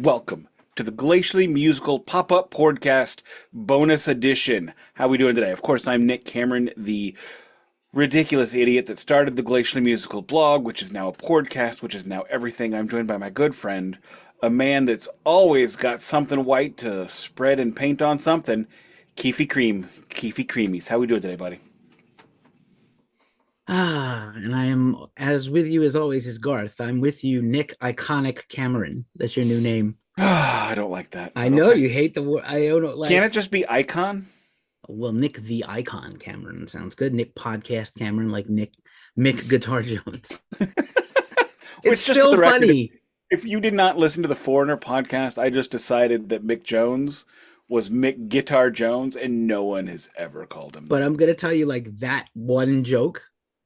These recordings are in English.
Welcome to the Glacially Musical Pop-Up Podcast Bonus Edition. How are we doing today? Of course, I'm Nik Cameron, the ridiculous idiot that started the Glacially Musical blog, which is now a podcast, which is now everything. I'm joined by my good friend, a man that's always got something white to spread and paint on something, Keefy Creamies. How are we doing today, buddy? And I am as with you as always is Garth. I'm with you, Nik Iconic Cameron. That's your new name. I don't like that, I but know okay. you hate the word. I don't Can't like. it just be Icon? Well, Nick the Icon Cameron sounds good. Nick Podcast Cameron, like Nick Mick Guitar Jones. It's Which, just for still the record, funny, if you did not listen to the Foreigner podcast, I just decided that Mick Jones was Mick Guitar Jones, and no one has ever called him but that. I'm gonna tell you, like that one joke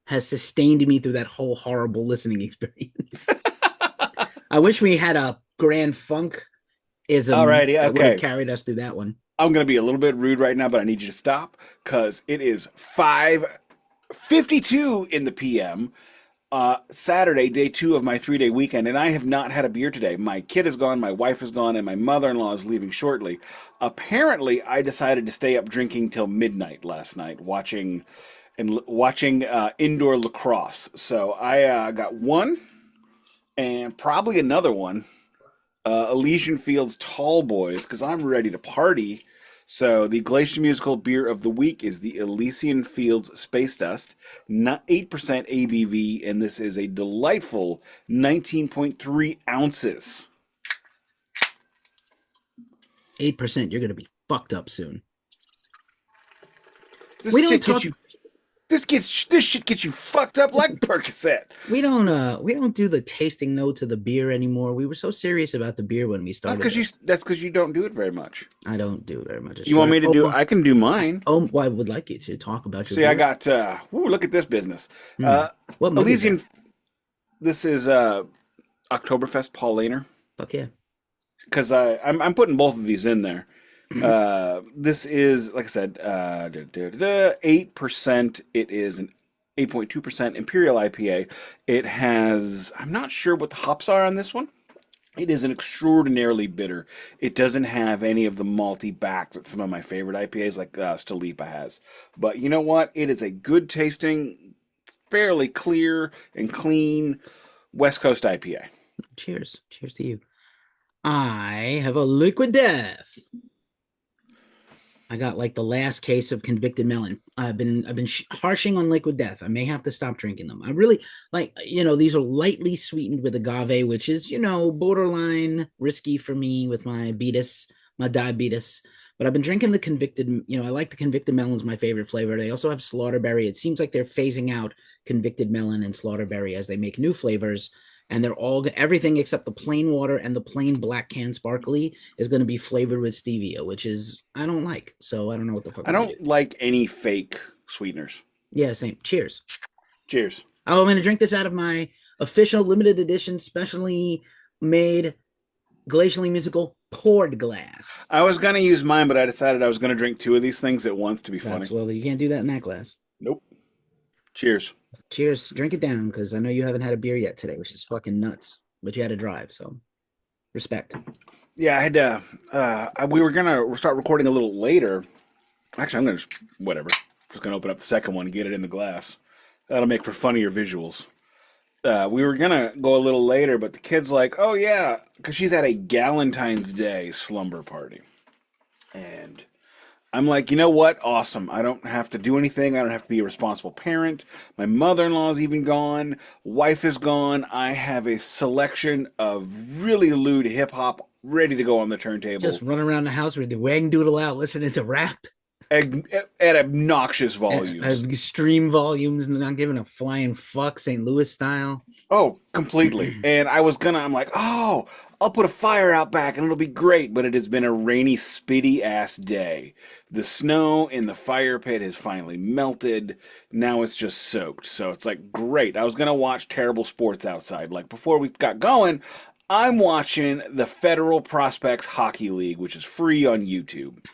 has sustained me through that whole horrible listening experience. I wish we had a Grand Funk ism Alrighty, that would have okay. carried us through that one. I'm gonna be a little bit rude right now, but I need you to stop because it is 5:52 in the PM. Saturday, day 2 of my 3-day weekend, and I have not had a beer today. My kid is gone, my wife is gone, and my mother-in-law is leaving shortly. Apparently, I decided to stay up drinking till midnight last night, watching indoor lacrosse. So I got one and probably another one. Elysian Fields Tall Boys, because I'm ready to party. So the Glacier Musical Beer of the Week is the Elysian Fields Space Dust, not 8% ABV, and this is a delightful 19.3 ounces. 8%. You're gonna be fucked up soon. This We don't shit gets talk you. This shit gets you fucked up like Percocet. we don't do the tasting notes of the beer anymore. We were so serious about the beer when we That's started because you. this. That's because you don't do it very much. I don't do very much. It's You want true. me to do? I can do mine. Well, I would like you to talk about your See, I beer. got. Ooh, look at this business. Hmm. Uh, What mug is that? Elysian. This is Oktoberfest Paulaner Fuck yeah. because I'm putting both of these in there. This is like I said, 8%. It is an 8.2% Imperial IPA. It has I'm not sure what the hops are on this one. It is an extraordinarily bitter. It doesn't have any of the malty back that some of my favorite IPAs like Stalipa has. But you know what? It is a good tasting, fairly clear and clean West Coast IPA. Cheers. Cheers to you. I have a liquid death. I got like the last case of convicted melon. I've been harshing on liquid death. I may have to stop drinking them. I really like, these are lightly sweetened with agave, which is, borderline risky for me with my diabetes. But I've been drinking the convicted, I like the convicted melon's my favorite flavor. They also have slaughterberry. It seems like they're phasing out convicted melon and slaughterberry as they make new flavors. And they're all everything except the plain water and the plain black can sparkly is going to be flavored with stevia, which is I don't like. So I don't know what the fuck I I'm gonna do. don't like any fake sweeteners. Yeah, same. Cheers. Cheers. Oh, I'm going to drink this out of my official limited edition, specially made glacially musical poured glass. I was gonna use mine, but I decided I was gonna drink two of these things at once to be funny. That's well, you can't do that in that glass. Nope. Cheers. Cheers. Drink it down because I know you haven't had a beer yet today, which is fucking nuts. But you had to drive, so respect. Yeah, I had to. We were gonna start recording a little later. Actually, I'm gonna whatever. Just gonna open up the second one and get it in the glass. That'll make for funnier visuals. We were gonna go a little later, but the kid's like, "Oh yeah," because she's at a Galentine's Day slumber party, and I'm like, you know what? Awesome. I don't have to do anything. I don't have to be a responsible parent. My mother-in-law's even gone. Wife is gone. I have a selection of really lewd hip hop ready to go on the turntable Just run around the house with the wang doodle out, listening to rap at obnoxious at volumes. extreme volumes, and not giving a flying fuck, St. Louis style. Oh, completely. And I'm like, oh, I'll put a fire out back and it'll be great. But it has been a rainy, spitty ass day. The snow in the fire pit has finally melted. Now it's just soaked. So it's like, great. I was going to watch terrible sports outside. Like before we got going, I'm watching the Federal Prospects Hockey League, which is free on YouTube.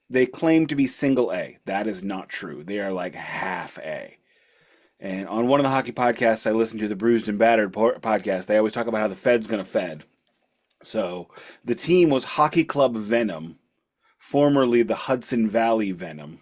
They claim to be single A. That is not true. They are like half A. And on one of the hockey podcasts I listen to, the Bruised and Battered podcast, they always talk about how the Fed's going to Fed. So the team was Hockey Club Venom, formerly the Hudson Valley Venom.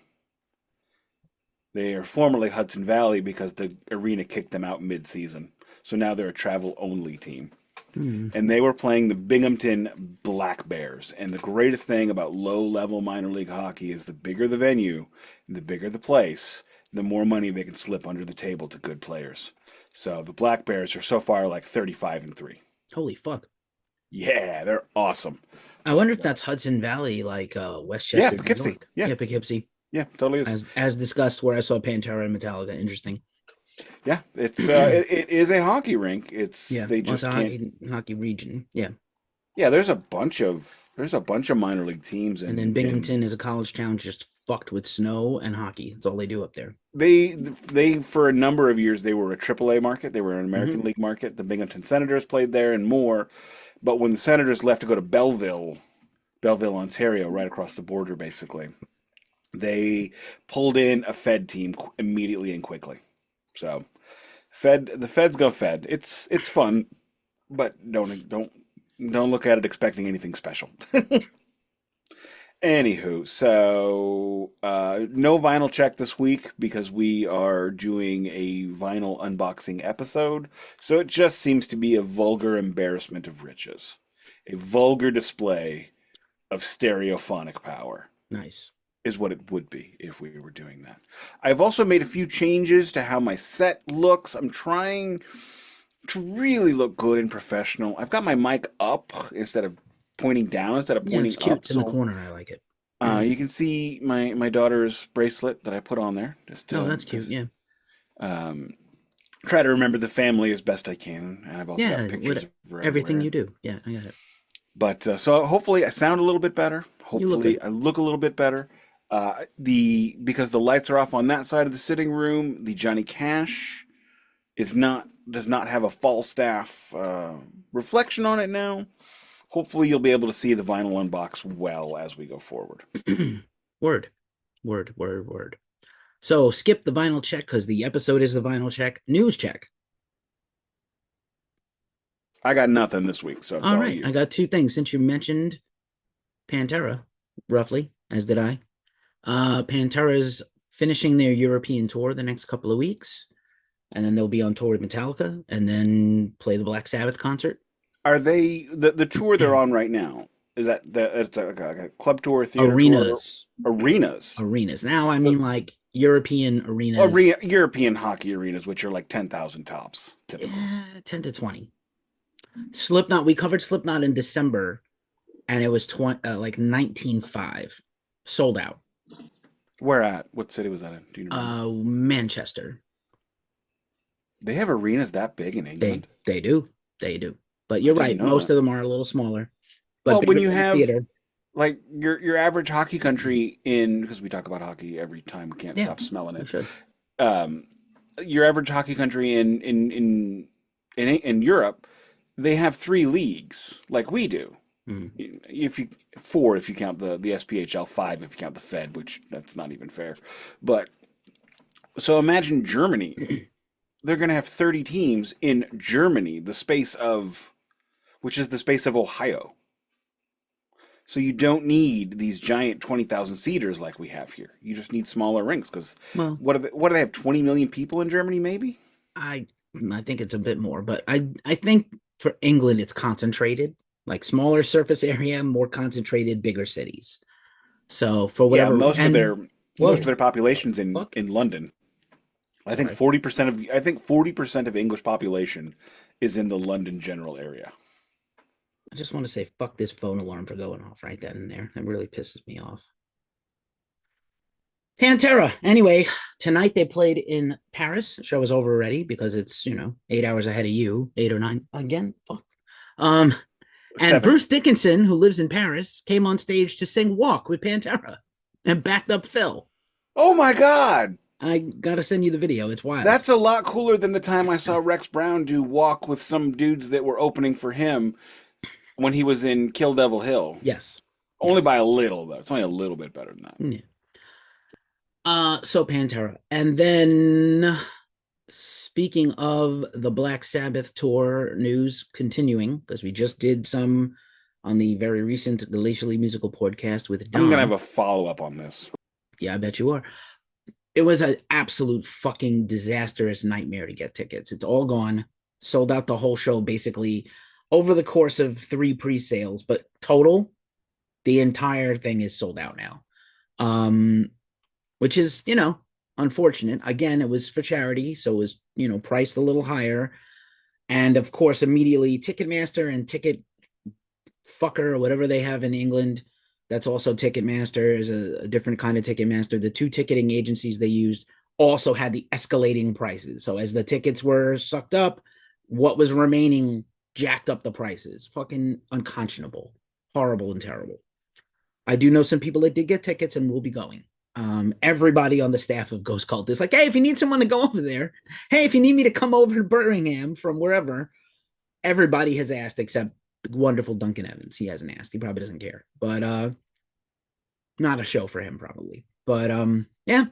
They are formerly Hudson Valley because the arena kicked them out mid-season. So now they're a travel-only team. Hmm. And they were playing the Binghamton Black Bears. And the greatest thing about low-level minor league hockey is the bigger the venue, the bigger the place, the more money they can slip under the table to good players. So the Black Bears are so far like 35-3. Holy fuck. Yeah, they're awesome. I wonder if that's Hudson Valley, like Yeah, Westchester, New Poughkeepsie. York. Yeah, Yeah, Poughkeepsie. yeah, totally is. As discussed, where I saw Pantera and Metallica. Interesting. Yeah, it is a hockey rink. It's Yeah, they well, it's just a can't. hockey region. Yeah, Yeah, there's a bunch of minor league teams, and then and Binghamton is a college town just fucked with snow and hockey. That's all they do up there. they for a number of years they were a AAA market. They were an Hmm. American League market. The Binghamton Senators played there and more. But when the Senators left to go to Belleville, Ontario, right across the border, basically, they pulled in a Fed team immediately and quickly. So the Feds go Fed. It's fun, but don't look at it expecting anything special. Anywho, so no vinyl check this week because we are doing a vinyl unboxing episode. So it just seems to be a vulgar embarrassment of riches, a vulgar display of stereophonic power Nice. is what it would be if we were doing that. I've also made a few changes to how my set looks. I'm trying to really look good and professional. I've got my mic up instead of pointing down instead of Yeah, it's pointing cute. up. It's in the So corner. I like it. you can see my daughter's bracelet that I put on there. Just Oh, that's cute. because Yeah, um, try to remember the family as best I can, and I've also got yeah. pictures What of her everything everywhere. you do. Yeah, I got it. But so hopefully I sound a little bit better. You look Hopefully good. I look a little bit better. The because the lights are off on that side of the sitting room, the Johnny Cash is not does not have a Falstaff reflection on it now. Hopefully you'll be able to see the vinyl unbox well as we go forward. Word, word. So skip the vinyl check because the episode is the vinyl check. News check. I got nothing this week, so it's All all right, you. I got two things since you mentioned Pantera, roughly, as did I. Pantera's finishing their European tour the next couple of weeks, and then they'll be on tour with Metallica, and then play the Black Sabbath concert. Are they the tour they're on right now? Is that it's like a club tour, theater tour, Arenas, arenas? arenas. Now I Uh, mean like European arenas. European hockey arenas, which are like 10,000 tops, typically. 10 to 20. Slipknot. We covered Slipknot in December, and it was like 19.5, sold out. Where at? What city was that in? Do you remember? Manchester. They have arenas that big in They England? they do they do. But I you're didn't right. know Most that. of them are a little smaller, but Well, when bigger you than a have theater. like your average hockey country in because we talk about hockey every time, we can't Yeah, stop smelling we it. should. Um, your average hockey country in Europe, they have three leagues like we do. Mm. If you four if you count the SPHL, five if you count the Fed, which that's not even fair. But so imagine Germany. They're going to have 30 teams in Germany, which is the space of Ohio. So you don't need these giant 20,000 seaters like we have here. You just need smaller rinks because Well, what do they have? 20 million people in Germany, maybe? I I think it's a bit more, but I think for England it's concentrated, like smaller surface area, more concentrated, bigger cities. So for Yeah, whatever, and most of whoa, their population's in fuck, in London. sorry. 40% of English population is in the London general area. I just want to say fuck this phone alarm for going off right then and there. That really pisses me off. Pantera. Anyway, tonight they played in Paris. The show is over already because it's 8 hours ahead of you, 8 or 9 again. Fuck. Um, and 7. Bruce Dickinson, who lives in Paris, came on stage to sing "Walk" with Pantera and backed up Phil. Oh my God! I gotta send you the video. It's wild. That's a lot cooler than the time I saw Rex Brown do Walk with some dudes that were opening for him when he was in Kill Devil Hill. Yes, Only yes. by a little, though. It's only a little bit better than that. Yeah. So Pantera, and then speaking of the Black Sabbath tour news continuing, because we just did some on the very recent Glacially musical podcast with I'm gonna have Dom. a follow up on this. Yeah, I bet you are. It was an absolute fucking disastrous nightmare to get tickets. It's all gone. Sold out the whole show basically over the course of 3 pre-sales, but total, the entire thing is sold out now. Um, which is, unfortunate. Again, it was for charity, so it was, priced a little higher. And of course, immediately Ticketmaster and Ticket Fucker or whatever they have in England, that's also Ticketmaster, is a different kind of Ticketmaster. The two ticketing agencies they used also had the escalating prices. So as the tickets were sucked up, what was remaining jacked up the prices. Fucking unconscionable, horrible, and terrible. I do know some people that did get tickets and will be going. Everybody on the staff of Ghost Cult is like, hey, if you need someone to go over there, hey, if you need me to come over to Birmingham from wherever, everybody has asked except the wonderful Duncan Evans. He hasn't asked. He probably doesn't care. But not a show for him probably. But yeah.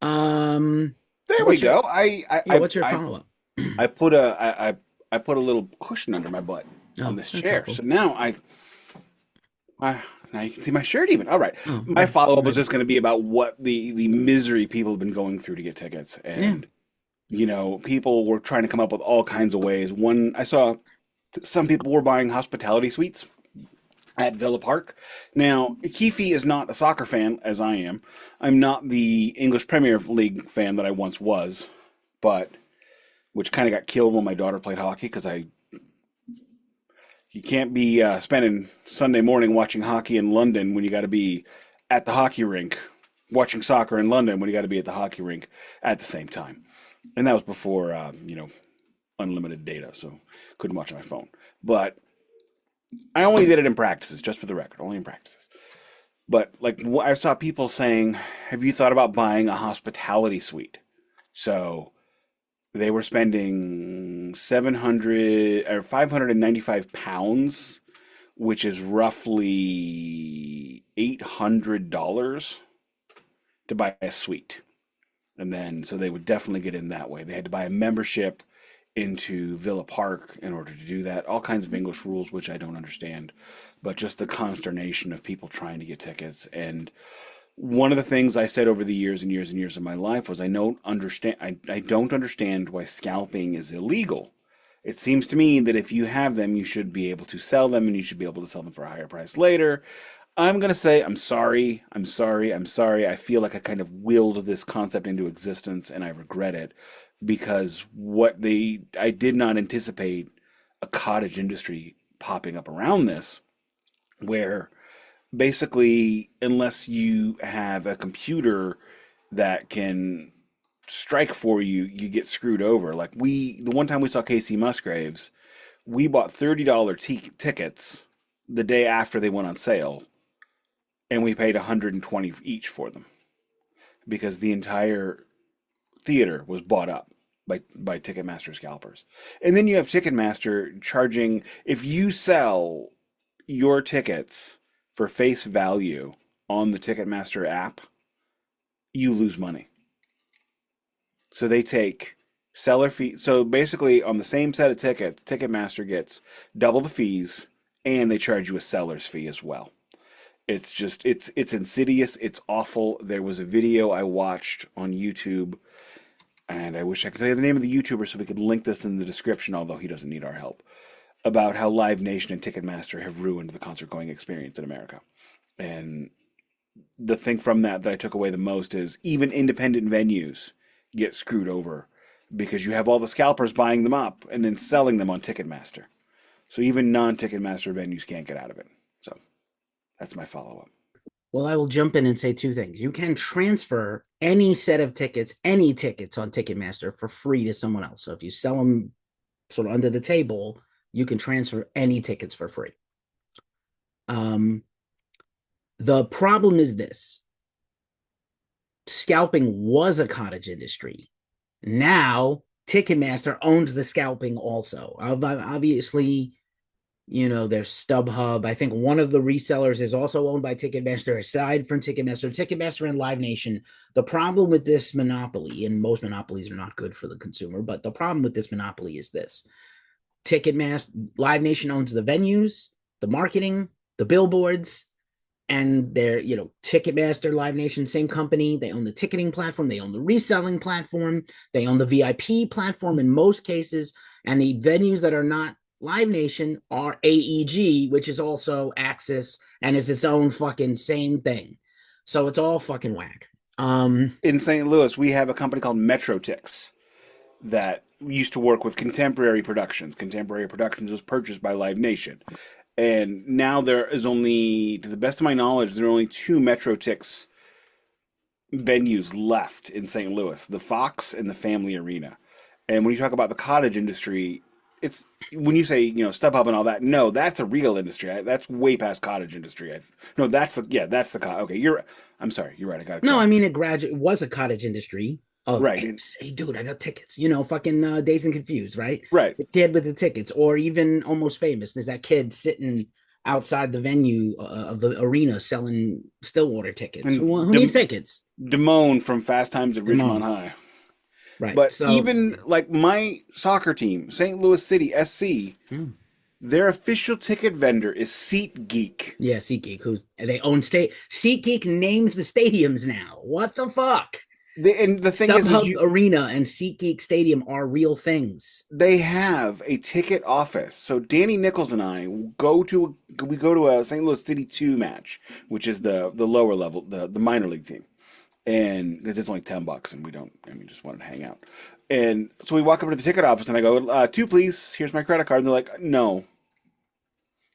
Um There we what's your go. what's your follow-up? I put I put a little cushion under my butt on Oh, this that's chair, helpful. so now now you can see my shirt even. All right, Oh, my okay. follow I'm up was ready. just going to be about what the misery people have been going through to get tickets, Yeah. and people were trying to come up with all kinds of ways. One, I saw some people were buying hospitality suites at Villa Park. Now, Keefy is not a soccer fan as I am. I'm not the English Premier League fan that I once was, but which kind of got killed when my daughter played hockey because I you can't be spending Sunday morning watching hockey in London when you got to be at the hockey rink watching soccer in London when you got to be at the hockey rink at the same time. And that was before unlimited data, so couldn't watch on my phone. But I only did it in practices, just for the record, only in practices. But like I saw people saying, "Have you thought about buying a hospitality suite?" So they were spending 700 or £595, which is roughly $800 to buy a suite. And then, so they would definitely get in that way. They had to buy a membership into Villa Park in order to do that. All kinds of English rules, which I don't understand, but just the consternation of people trying to get tickets. And one of the things I said over the years and years and years of my life was I don't understand why scalping is illegal. It seems to me that if you have them, you should be able to sell them and you should be able to sell them for a higher price later. I'm going to say I'm sorry. I'm sorry. I'm sorry. I feel like I kind of willed this concept into existence and I regret it because I did not anticipate a cottage industry popping up around this where basically, unless you have a computer that can strike for you, you get screwed over. Like the one time we saw Casey Musgraves, we bought $30 tickets the day after they went on sale, and we paid 120 each for them because the entire theater was bought up by Ticketmaster scalpers. And then you have Ticketmaster charging if you sell your tickets for face value on the Ticketmaster app, you lose money. So they take seller fee. So basically, on the same set of tickets, Ticketmaster gets double the fees, and they charge you a seller's fee as well. It's insidious. It's awful. There was a video I watched on YouTube, and I wish I could tell you the name of the YouTuber so we could link this in the description, although he doesn't need our help, about how Live Nation and Ticketmaster have ruined the concert going experience in America. And the thing from that I took away the most is even independent venues get screwed over because you have all the scalpers buying them up and then selling them on Ticketmaster. So even non-Ticketmaster venues can't get out of it. So that's my follow-up. Well, I will jump in and say two things. You can transfer any set of tickets, any tickets on Ticketmaster for free to someone else. So if you sell them sort of under the table, you can transfer any tickets for free. The problem is this: scalping was a cottage industry. Now Ticketmaster owns the scalping also. Obviously, there's StubHub. I think one of the resellers is also owned by Ticketmaster, aside from Ticketmaster and Live Nation. The problem with this monopoly, and most monopolies are not good for the consumer, but the problem with this monopoly is this: Ticketmaster, Live Nation owns the venues, the marketing, the billboards, and they're, Ticketmaster, Live Nation, same company. They own the ticketing platform, they own the reselling platform, they own the VIP platform in most cases, and the venues that are not Live Nation are AEG, which is also Axis and is its own fucking same thing. So it's all fucking whack. In St. Louis, we have a company called Metrotix that used to work with Contemporary Productions. Contemporary Productions was purchased by Live Nation. And now there is only, to the best of my knowledge, there are only two Metrotix venues left in St. Louis, the Fox and the Family Arena. And when you talk about the cottage industry, it's when you say, StubHub and all that, no, that's a real industry. That's way past cottage industry. No, that's the okay, I'm sorry, you're right. I got No, I excited. mean it was a cottage industry of, Right. hey, dude, I got tickets. Fucking Dazed and Confused, right? Right. The kid with the tickets, or even Almost Famous. There's that kid sitting outside the venue of the arena selling Stillwater tickets. And Who needs tickets? Damone from Fast Times at Ridgemont Damone, High. right? But So, even like my soccer team, St. Louis City SC, hmm. their official ticket vendor is SeatGeek. Yeah, SeatGeek, they own state. SeatGeek names the stadiums now. What the fuck? And the thing is StubHub Arena and SeatGeek Stadium are real things. they have a ticket office. So Danny Nichols and I we go to a St. Louis City 2 match, which is the lower level, the minor league team. And because it's only $10 and just wanted to hang out. And so we walk up to the ticket office and I go, two please, here's my credit card. And they're like, no,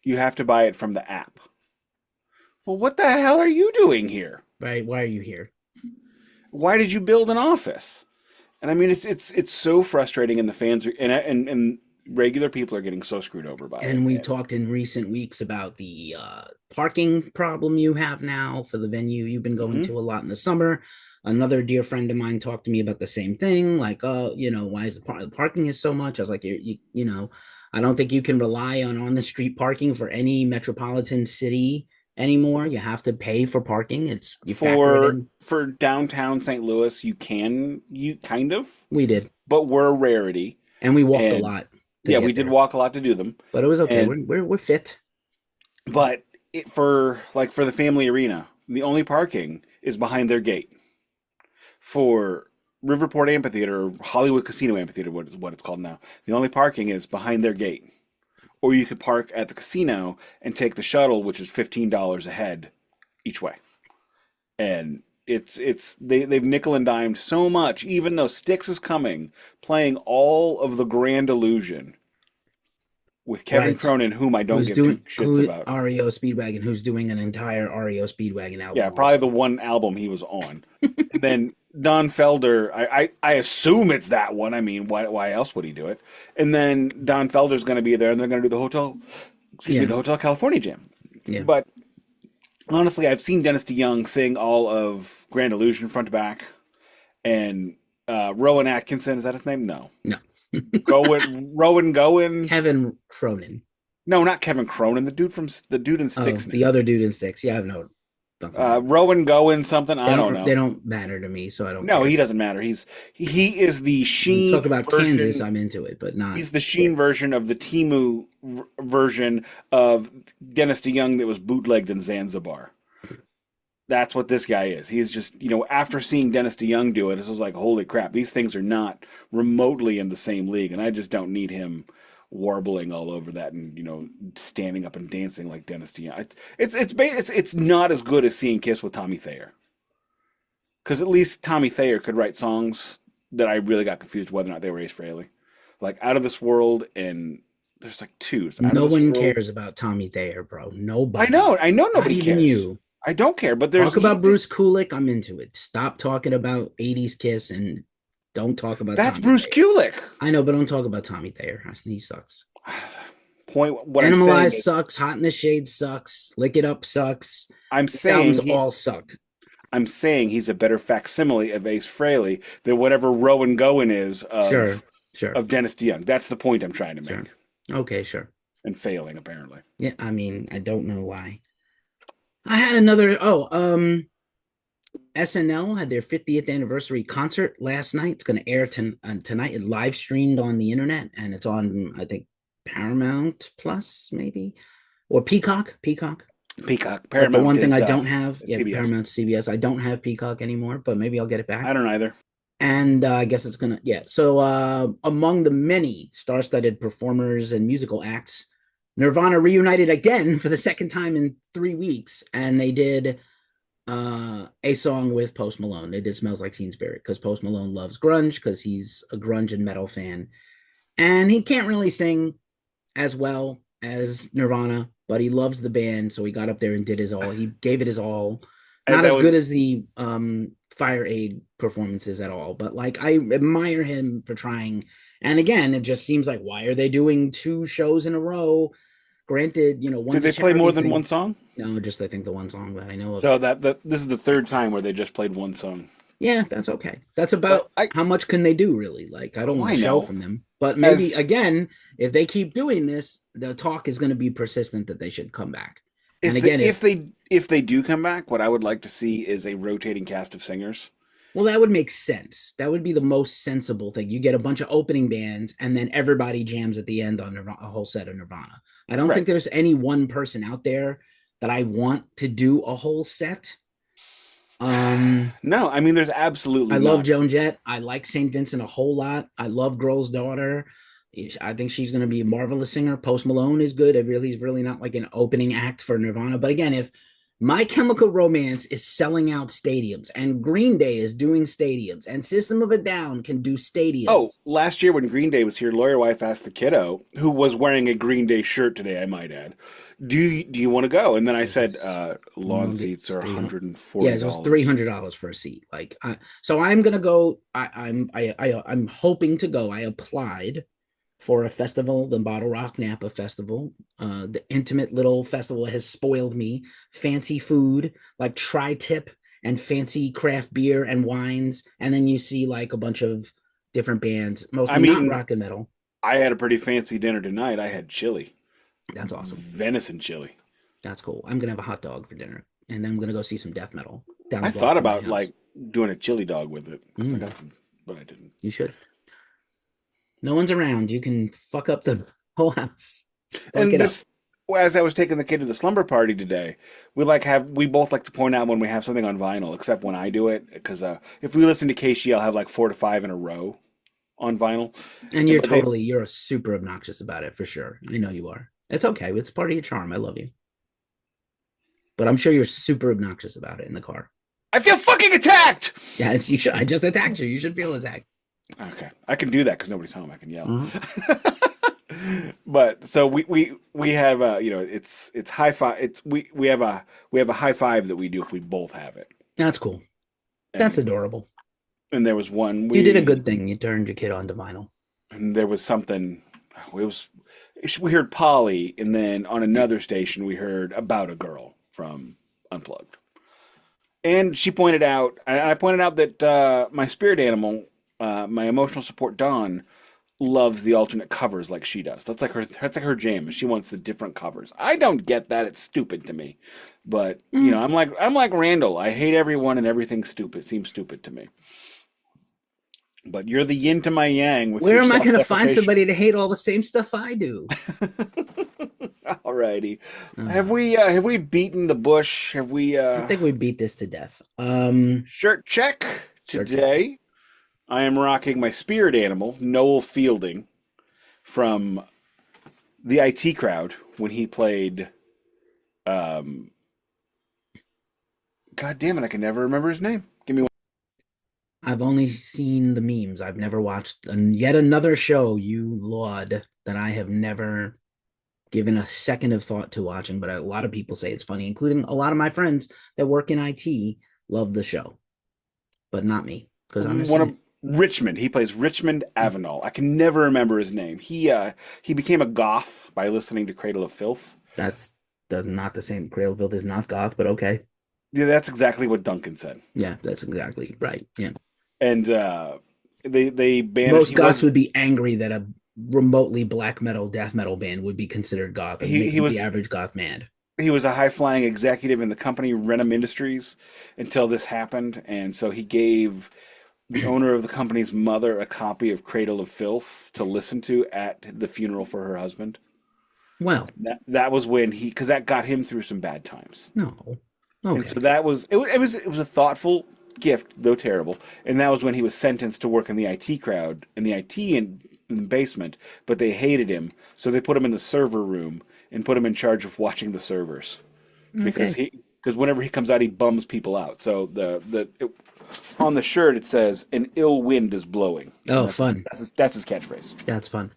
you have to buy it from the app. Well, what the hell are you doing here? Right? Why are you here? Why did you build an office? And I mean, it's so frustrating, and the fans are and regular people are getting so screwed over by it. And we talked in recent weeks about the parking problem you have now for the venue you've been going to a lot in the summer. Another dear friend of mine talked to me about the same thing, like, why is the parking is so much? I was like, I don't think you can rely on the street parking for any metropolitan city anymore. You have to pay for parking. You factor it in. For downtown St. Louis, you kind of, We did, but we're a rarity. and we walked a And lot to yeah, get we did there, walk a lot to do them. but it was okay. And We're fit. but for the family arena, the only parking is behind their gate. For Riverport Amphitheater or Hollywood Casino Amphitheater, what it's called now, the only parking is behind their gate. Or you could park at the casino and take the shuttle, which is $15 a head each way. And they've nickel and dimed so much, even though Styx is coming, playing all of the Grand Illusion with Kevin Right. Cronin, whom I don't Who's give doing two shits about. REO Speedwagon? Who's doing an entire REO Speedwagon album? Yeah, probably the one album he was on. And then Don Felder, I assume it's that one. I mean, why else would he do it? And then Don Felder's going to be there, and they're going to do the Hotel California Jam. Yeah. But honestly, I've seen Dennis DeYoung sing all of Grand Illusion front to back, and Rowan Atkinson, is that his name? No. Rowan Gowen. Kevin Cronin. No, not Kevin Cronin. The dude in Styx. The other dude in Styx. Yeah, I have no. Rowan Gowen something. I don't know. They don't matter to me, so I don't. No, care. he doesn't matter. He is the Sheen. Talk about version. Kansas. I'm into it, but not. He's the Sheen version of the Timu version of Dennis DeYoung that was bootlegged in Zanzibar. That's what this guy is. He's just, after seeing Dennis DeYoung do it, it was like, holy crap, these things are not remotely in the same league, and I just don't need him warbling all over that and standing up and dancing like Dennis DeYoung. It's not as good as seeing Kiss with Tommy Thayer, because at least Tommy Thayer could write songs that I really got confused whether or not they were Ace Frehley, like Out of This World, and there's like two. No one cares about Tommy Thayer, bro. Nobody. I know nobody Not cares. even you. I don't care, but there's talk about Bruce Kulick. I'm into it. Stop talking about 80s Kiss and don't talk about that's Tommy Bruce Thayer. Kulick. I know, but don't talk about Tommy Thayer. He sucks. What Animalize sucks. Hot in the Shade sucks. Lick It Up sucks. I'm saying all suck. I'm saying he's a better facsimile of Ace Frehley than whatever Rowan Gowen is of Dennis DeYoung. That's the point I'm trying to make. Sure. Okay, sure. And failing, apparently. Yeah, I mean, I don't know why. I had another. SNL had their 50th anniversary concert last night. It's going to air tonight. It live streamed on the internet, and it's on, I think, Paramount Plus, maybe. or Peacock. Peacock. Peacock. But the Paramount one thing is I don't have, yeah, CBS. Paramount, CBS. I don't have Peacock anymore, but maybe I'll get it I back. don't either. And I guess it's gonna, yeah. So among the many star-studded performers and musical acts, Nirvana reunited again for the second time in 3 weeks, and they did a song with Post Malone. They did "Smells Like Teen Spirit" because Post Malone loves grunge because he's a grunge and metal fan, and he can't really sing as well as Nirvana, but he loves the band, so he got up there and did his all. He gave it his all. As Not I as good was as the Fire Aid performances at all, but like I admire him for trying. And again, it just seems like why are they doing two shows in a row? Granted, Did one's a they play more charity than one thing. song? No, just I think the one song that I know of. So that this is the third time where they just played one song. Yeah, that's okay. That's But about how much can they do really? Like I don't want I a show know from them. But maybe as again, if they keep doing this, the talk is going to be persistent that they should come back. And if again, if they do come back, what I would like to see is a rotating cast of singers. well, that would make sense. That would be the most sensible thing. You get a bunch of opening bands and then everybody jams at the end on a whole set of Nirvana. I don't think Right. there's any one person out there that I want to do a whole set. No, I mean there's I absolutely love not. Joan Jett. I like St. Vincent a whole lot. I love Girl's Daughter. I think she's going to be a marvelous singer. Post Malone is good. He's really not like an opening act for Nirvana. But again, if My Chemical Romance is selling out stadiums and Green Day is doing stadiums and System of a Down can do Oh, stadiums. last year when Green Day was here, Lawyer Wife asked the kiddo, who was wearing a Green Day shirt today, I might add, do you want to go? And then I This said, is lawn it's seats are Yeah, it was $140. $300 for a seat. Like, so I'm gonna go. I'm hoping to go. I applied for a festival, the Bottle Rock Napa Festival. The intimate little festival has spoiled me. Fancy food, like tri-tip and fancy craft beer and wines. And then you see like a bunch of different bands, mostly I'm not eating. rock and metal. I had a pretty fancy dinner tonight. I had chili, That's awesome. venison chili. That's cool. I'm gonna have a hot dog for dinner. And then I'm gonna go see some death metal down I the block thought from my about house. like doing a chili dog with it because I Mm, got some, but I didn't. you should. No one's around. You can fuck up the whole house. Fuck And it up. this, well, as I was taking the kid to the slumber party today, we both like to point out when we have something on vinyl, except when I do it, because if we listen to Casey, I'll have like 4 to 5 in a row on vinyl. And But they, you're super obnoxious about it for sure. I know you are. It's okay. It's part of your charm. I love you. But I'm sure you're super obnoxious about it in the car. I feel fucking attacked. Yes, you should. I just attacked you. You should feel attacked. Okay, I can do that because nobody's home. I can yell. Uh-huh. But so we have it's high five. We have a high five that we do if we both have it. That's cool. That's And adorable. there was one You did a good thing. You turned your kid onto vinyl. and there was something. It was we heard Polly, and then on another station we heard About a Girl from Unplugged. And she pointed out, and I pointed out that my spirit animal, my emotional support Dawn, loves the alternate covers like she does. That's like her jam. She wants the different covers. I don't get that. It's stupid to me. But Mm. I'm like Randall. I hate everyone and everything stupid. Seems stupid to me. But you're the yin to my yang with Where your am I going to find self-deprecation. somebody to hate all the same stuff I do? Alrighty. Have Uh, we uh, have we beaten the bush? Have we I think we beat this to death. shirt check Sure, check. today? I am rocking my spirit animal, Noel Fielding, from the IT Crowd when he played. Um, God damn it, I can never remember his name. Give me one. I've only seen the memes. I've never watched yet another show you laud that I have never given a second of thought to watching, but a lot of people say it's funny, including a lot of my friends that work in IT love the show, but not me because I'm One of insane. Richmond. He plays Richmond Avenel. I can never remember his name. He became a goth by listening to Cradle of Filth. That's not the same. Cradlefield is not goth, but okay. Yeah, that's exactly what Duncan said. Yeah, that's exactly right. Yeah. And they banned it. Most goths would be angry that a remotely black metal death metal band would be considered goth and He make the was average goth mad. he was a high flying executive in the company Renham Industries until this happened, and so he gave the owner of the company's mother a copy of Cradle of Filth to listen to at the funeral for her husband. Well, That was when he, because that got him through some bad times. no. And so Okay. that was it was a thoughtful gift, though terrible. And that was when he was sentenced to work in the IT crowd, in the IT in the basement, but they hated him, so they put him in the server room and put him in charge of watching the servers because Okay. because whenever he comes out, he bums people out. So on the shirt it says an ill wind is blowing, and Oh, fun. that's his catchphrase. That's fun.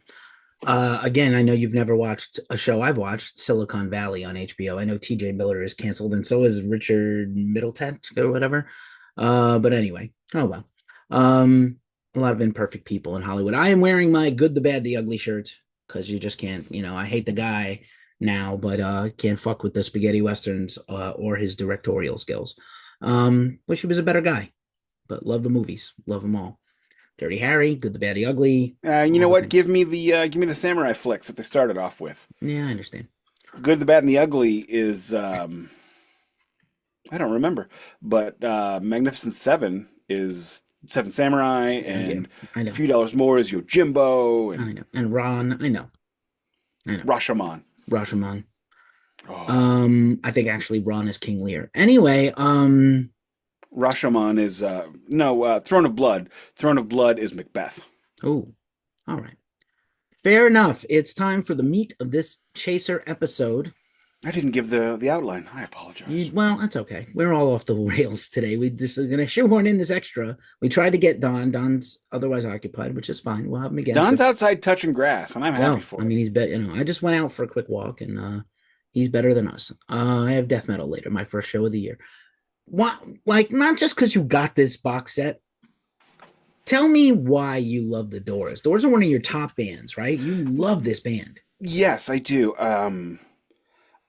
Again, I know you've never watched a show I've watched, Silicon Valley on HBO. I know TJ Miller is canceled, and so is Richard Middleton or whatever. But anyway, oh well. Um, a lot of imperfect people in Hollywood. I am wearing my Good, the Bad, the Ugly shirt because you just can't, I hate the guy now, but can't fuck with the spaghetti westerns or his directorial skills. Wish he was a better guy, but love the movies, love them all. Dirty Harry, Good, the Bad, the Ugly, You know all the what? things. Give me the samurai flicks that they started off with. Yeah, I understand. Good, the Bad, and the Ugly is I don't remember, but Magnificent Seven is Seven Samurai, Yeah, and I A know. Few Dollars More is Yojimbo, I and know. And Ron, I know. Rashomon. Rashomon. Oh, I think actually Ron is King Lear. Anyway, Rashomon is no Throne of Blood. Throne of Blood is Macbeth. oh, all right. Fair enough. It's time for the meat of this chaser episode. I didn't give the outline. I apologize. Well, that's okay. We're all off the rails today. We just are gonna shoehorn in this extra. We tried to get Don. Don's otherwise occupied, which is fine. We'll have him again. Don's outside touching grass, and I'm happy Well, I for it. mean, he's bet. I just went out for a quick walk, and he's better than us. I have death metal later, my first show of the year. Why, like, not just because you got this box set. Tell me why you love the Doors. Doors are one of your top bands, right? You love this band. Yes, I do.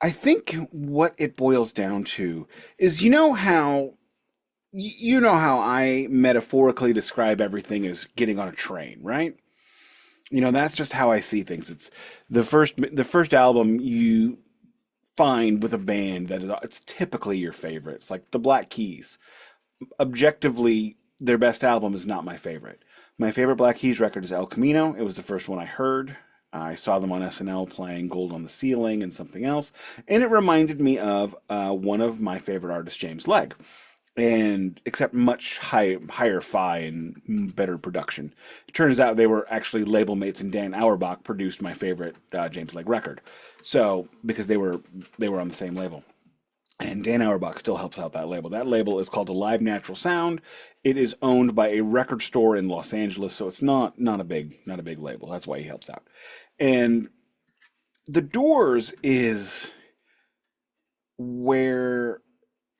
I think what it boils down to is you know how I metaphorically describe everything as getting on a train, right? That's just how I see things. It's the first album you find with a band that is it's typically your favorite. It's like the Black Keys. Objectively, their best album is not my favorite. My favorite Black Keys record is El Camino. It was the first one I heard. I saw them on SNL playing Gold on the Ceiling and something else, and it reminded me of one of my favorite artists, James Legg, and except much higher fi and better production. It turns out they were actually label mates, and Dan Auerbach produced my favorite James Legg record. So because they were on the same label. And Dan Auerbach still helps out that label. That label is called Alive Natural Sound. It is owned by a record store in Los Angeles, so it's not a big label. That's why he helps out. And The Doors is where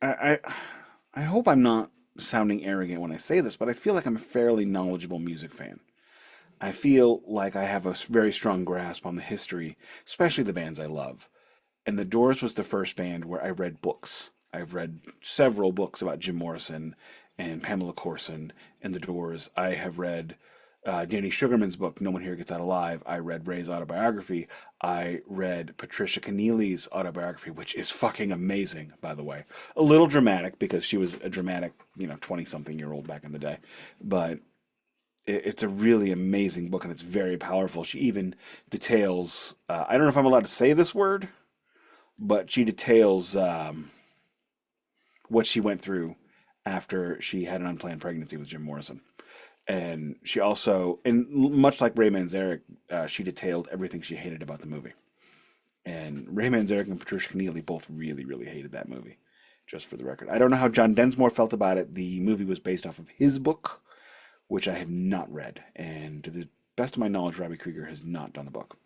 I hope I'm not sounding arrogant when I say this, but I feel like I'm a fairly knowledgeable music fan. I feel like I have a very strong grasp on the history, especially the bands I love. And The Doors was the first band where I read books. I've read several books about Jim Morrison and Pamela Corson and The Doors. I have read Danny Sugarman's book, No One Here Gets Out Alive. I read Ray's autobiography. I read Patricia Keneally's autobiography, which is fucking amazing, by the way. A little dramatic because she was a dramatic, 20-something-year-old back in the day. But it's a really amazing book and it's very powerful. She even details, I don't know if I'm allowed to say this word, but she details what she went through after she had an unplanned pregnancy with Jim Morrison. And she also, and much like Ray Manzarek, she detailed everything she hated about the movie. And Ray Manzarek and Patricia Keneally both really, really hated that movie, just for the record. I don't know how John Densmore felt about it. The movie was based off of his book, which I have not read. And to the best of my knowledge, Robbie Krieger has not done a book.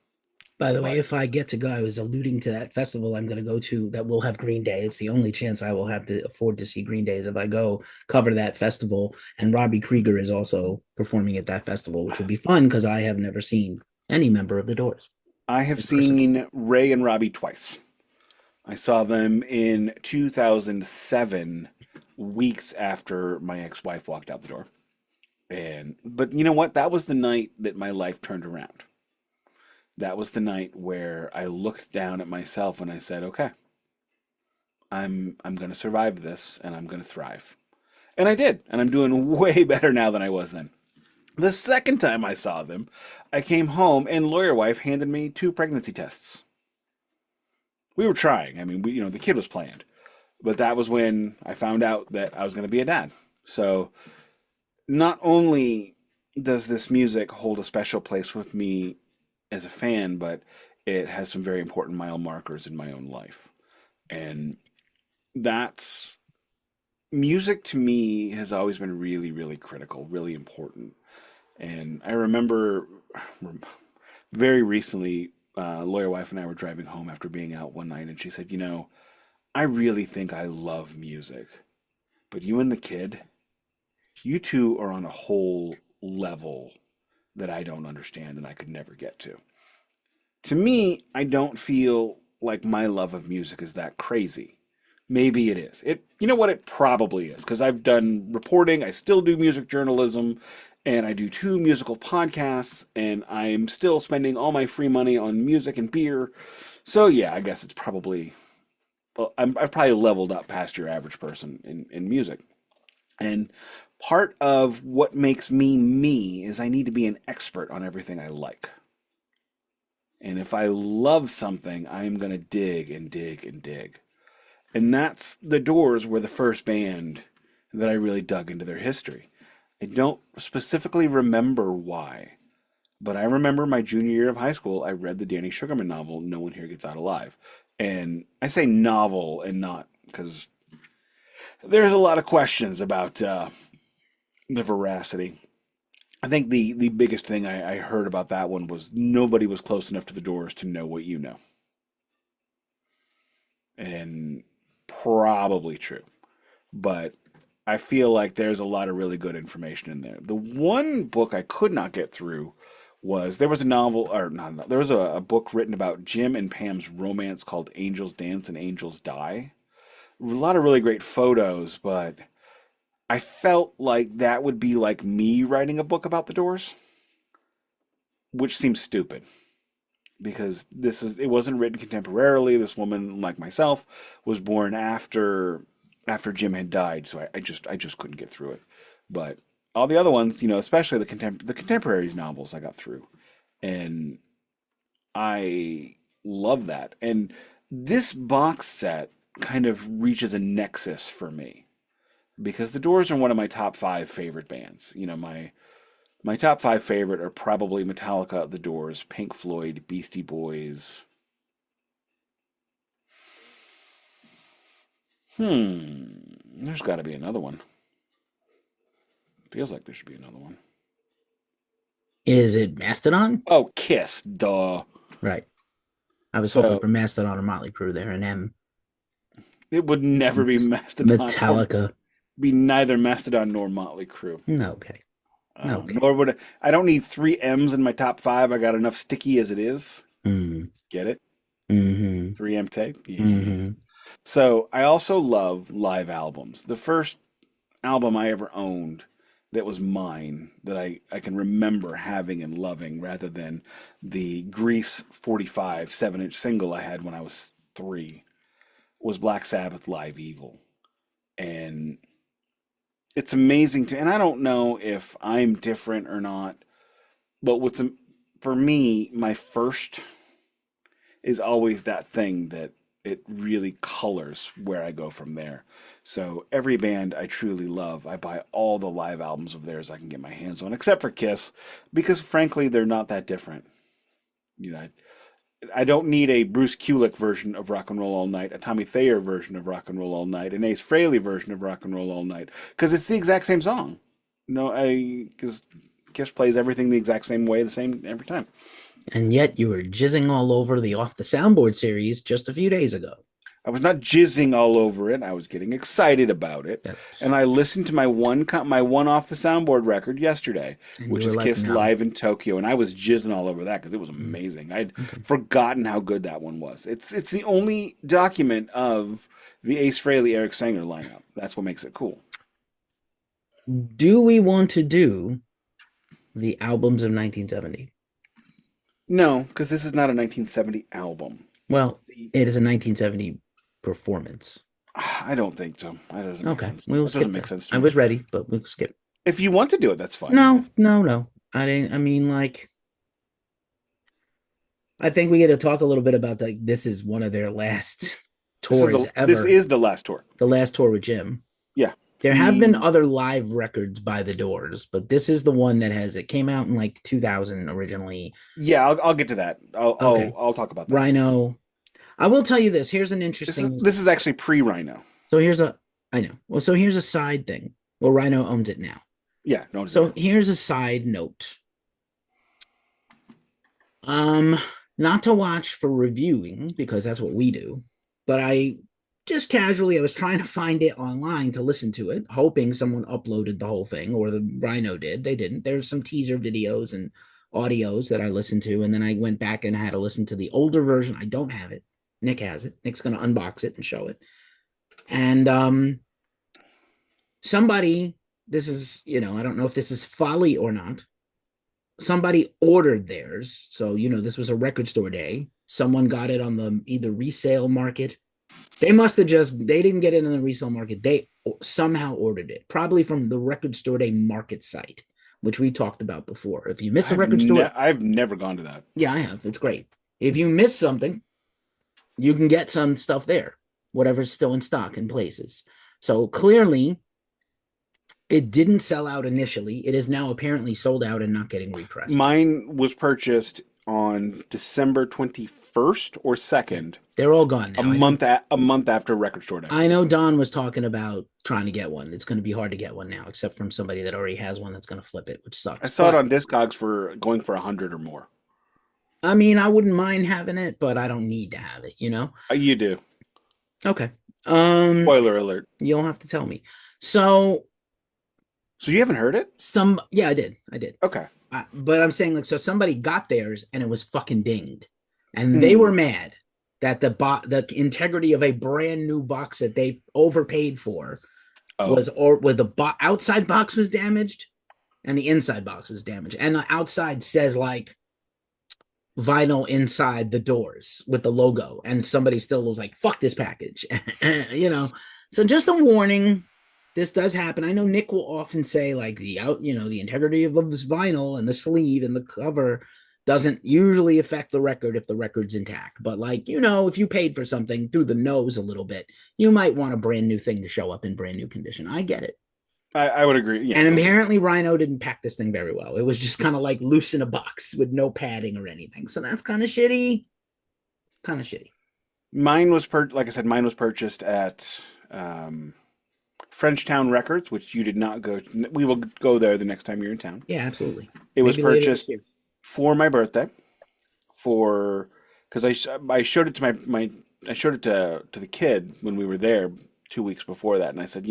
By the way, But if I get to go, I was alluding to that festival I'm going to go to that will have Green Day. It's the only chance I will have to afford to see Green Day is if I go cover that festival. And Robbie Krieger is also performing at that festival, which will be fun because I have never seen any member of the Doors I have in person. seen Ray and Robbie twice. I saw them in 2007, weeks after my ex-wife walked out the door. But you know what? That was the night that my life turned around. That was the night where I looked down at myself and I said, "Okay, I'm going to survive this and I'm going to thrive." And I did, and I'm doing way better now than I was then. The second time I saw them, I came home and lawyer wife handed me two pregnancy tests. We were trying. I mean, the kid was planned, but that was when I found out that I was going to be a dad. So not only does this music hold a special place with me as a fan, but it has some very important mile markers in my own life. And that's music to me has always been really, really critical, really important. And I remember very recently, lawyer wife and I were driving home after being out one night, and she said, I really think I love music, but you and the kid, you two are on a whole level that I don't understand and I could never get to. To me, I don't feel like my love of music is that crazy. Maybe it is. You know what? It probably is because I've done reporting. I still do music journalism, and I do two musical podcasts, and I'm still spending all my free money on music and beer. So yeah, I guess it's probably. Well, I've probably leveled up past your average person in music. And part of what makes me me is I need to be an expert on everything I like. And if I love something, I'm going to dig and dig and dig. And that's the Doors were the first band that I really dug into their history. I don't specifically remember why, but I remember my junior year of high school, I read the Danny Sugarman novel, No One Here Gets Out Alive. And I say novel and not because there's a lot of questions about the veracity. I think the biggest thing I heard about that one was nobody was close enough to the Doors to know what you know. And probably true. But I feel like there's a lot of really good information in there. The one book I could not get through was there was a novel, or not, there was a book written about Jim and Pam's romance called Angels Dance and Angels Die. A lot of really great photos, but I felt like that would be like me writing a book about the Doors, which seems stupid because it wasn't written contemporarily. This woman, like myself, was born after Jim had died, so I just couldn't get through it. But all the other ones, especially the contemporaries novels, I got through, and I love that. And this box set kind of reaches a nexus for me because the Doors are one of my top five favorite bands. My top five favorite are probably Metallica, The Doors, Pink Floyd, Beastie Boys. There's got to be another one. Feels like there should be another one. Is it Mastodon? Oh, Kiss, duh. Right. I was hoping So for Mastodon or Motley Crue there, and then it would never be Mastodon or Metallica. be neither Mastodon nor Motley Crue. No, okay. Okay. Nor would I don't need three M's in my top five. I got enough sticky as it is. Mm. Get it? Mm-hmm. 3M tape. Yeah. Mm-hmm. So I also love live albums. The first album I ever owned that was mine that I can remember having and loving rather than the Grease 45 7-inch single I had when I was 3 was Black Sabbath Live Evil. And it's amazing and I don't know if I'm different or not, but for me, my first is always that thing that it really colors where I go from there. So every band I truly love, I buy all the live albums of theirs I can get my hands on, except for Kiss, because frankly, they're not that different. You know, I don't need a Bruce Kulick version of Rock and Roll All Night, a Tommy Thayer version of Rock and Roll All Night, an Ace Frehley version of Rock and Roll All Night, because it's the exact same song. No, because Kiss plays everything the exact same way, the same every time. And yet you were jizzing all over the Off the Soundboard series just a few days ago. I was not jizzing all over it. I was getting excited about it, and I listened to my one off the soundboard record yesterday, which is Kiss no. Live in Tokyo, and I was jizzing all over that because it was amazing. I'd forgotten how good that one was. It's the only document of the Ace Frehley Eric Sanger lineup. That's what makes it cool. Do we want to do the albums of 1970? No, because this is not a 1970 album. Well, it is a 1970 performance. I don't think so. That doesn't make sense. We'll that doesn't make sense to I me. was ready, but we'll skip. If you want to do it, that's fine. No. I didn't. I mean, like, I think we get to talk a little bit about like this is one of their last tours This ever. is the last tour. The last tour with Jim. Yeah. There have been He other live records by the Doors, but this is the one that has it came out in like 2000 originally. Yeah, I'll get to that. Okay. I'll talk about that. Rhino. I will tell you this. Here's an interesting. This is actually pre-Rhino. So here's a. I know. Well, so here's a side thing. Well, Rhino owns it now. Yeah, no, it's So now. here's a side note. Um, Not to watch for reviewing because that's what we do, but I just casually I was trying to find it online to listen to it, hoping someone uploaded the whole thing or the Rhino did. They didn't. There's some teaser videos and audios that I listened to, and then I went back and had to listen to the older version. I don't have it. Nik has it. Nik's gonna unbox it and show it. And somebody, this is, I don't know if this is folly or not. Somebody ordered theirs. So, this was a record store day. Someone got it on the either resale market. They must have they didn't get it in the resale market. They somehow ordered it, probably from the record store day market site, which we talked about before. If you miss a record store, I've never gone to that. yeah, I have. It's great. If you miss something, you can get some stuff there, whatever's still in stock in places. So clearly, it didn't sell out initially. It is now apparently sold out and not getting repressed. Mine was purchased on December 21st or 2nd, They're all gone now. a month after Record Store Day. I know Don was talking about trying to get one. It's going to be hard to get one now, except from somebody that already has one that's going to flip it, which sucks. I saw it on Discogs for going for 100 or more. I mean, I wouldn't mind having it, but I don't need to have it, You do. Okay. Spoiler alert. You'll have to tell me. So you haven't heard it? Yeah, I did. Okay. But I'm saying so somebody got theirs and it was fucking dinged, and they were mad that the integrity of a brand new box that they overpaid for was the outside box was damaged and the inside box was damaged, and the outside says like vinyl inside the Doors with the logo, and somebody still was like, fuck this package. So just a warning, this does happen. I know Nik will often say like the integrity of this vinyl and the sleeve and the cover doesn't usually affect the record if the record's intact, but if you paid for something through the nose a little bit, you might want a brand new thing to show up in brand new condition. I get it. I would agree. Yeah, and apparently Rhino didn't pack this thing very well. It was just kind of like loose in a box with no padding or anything. So that's kind of shitty. Mine was like I said, mine was purchased at Frenchtown Records, which you did not go. We will go there the next time you're in town. Yeah, absolutely. It was purchased for my birthday, because I showed it to I showed it to the kid when we were there 2 weeks before that, and I said,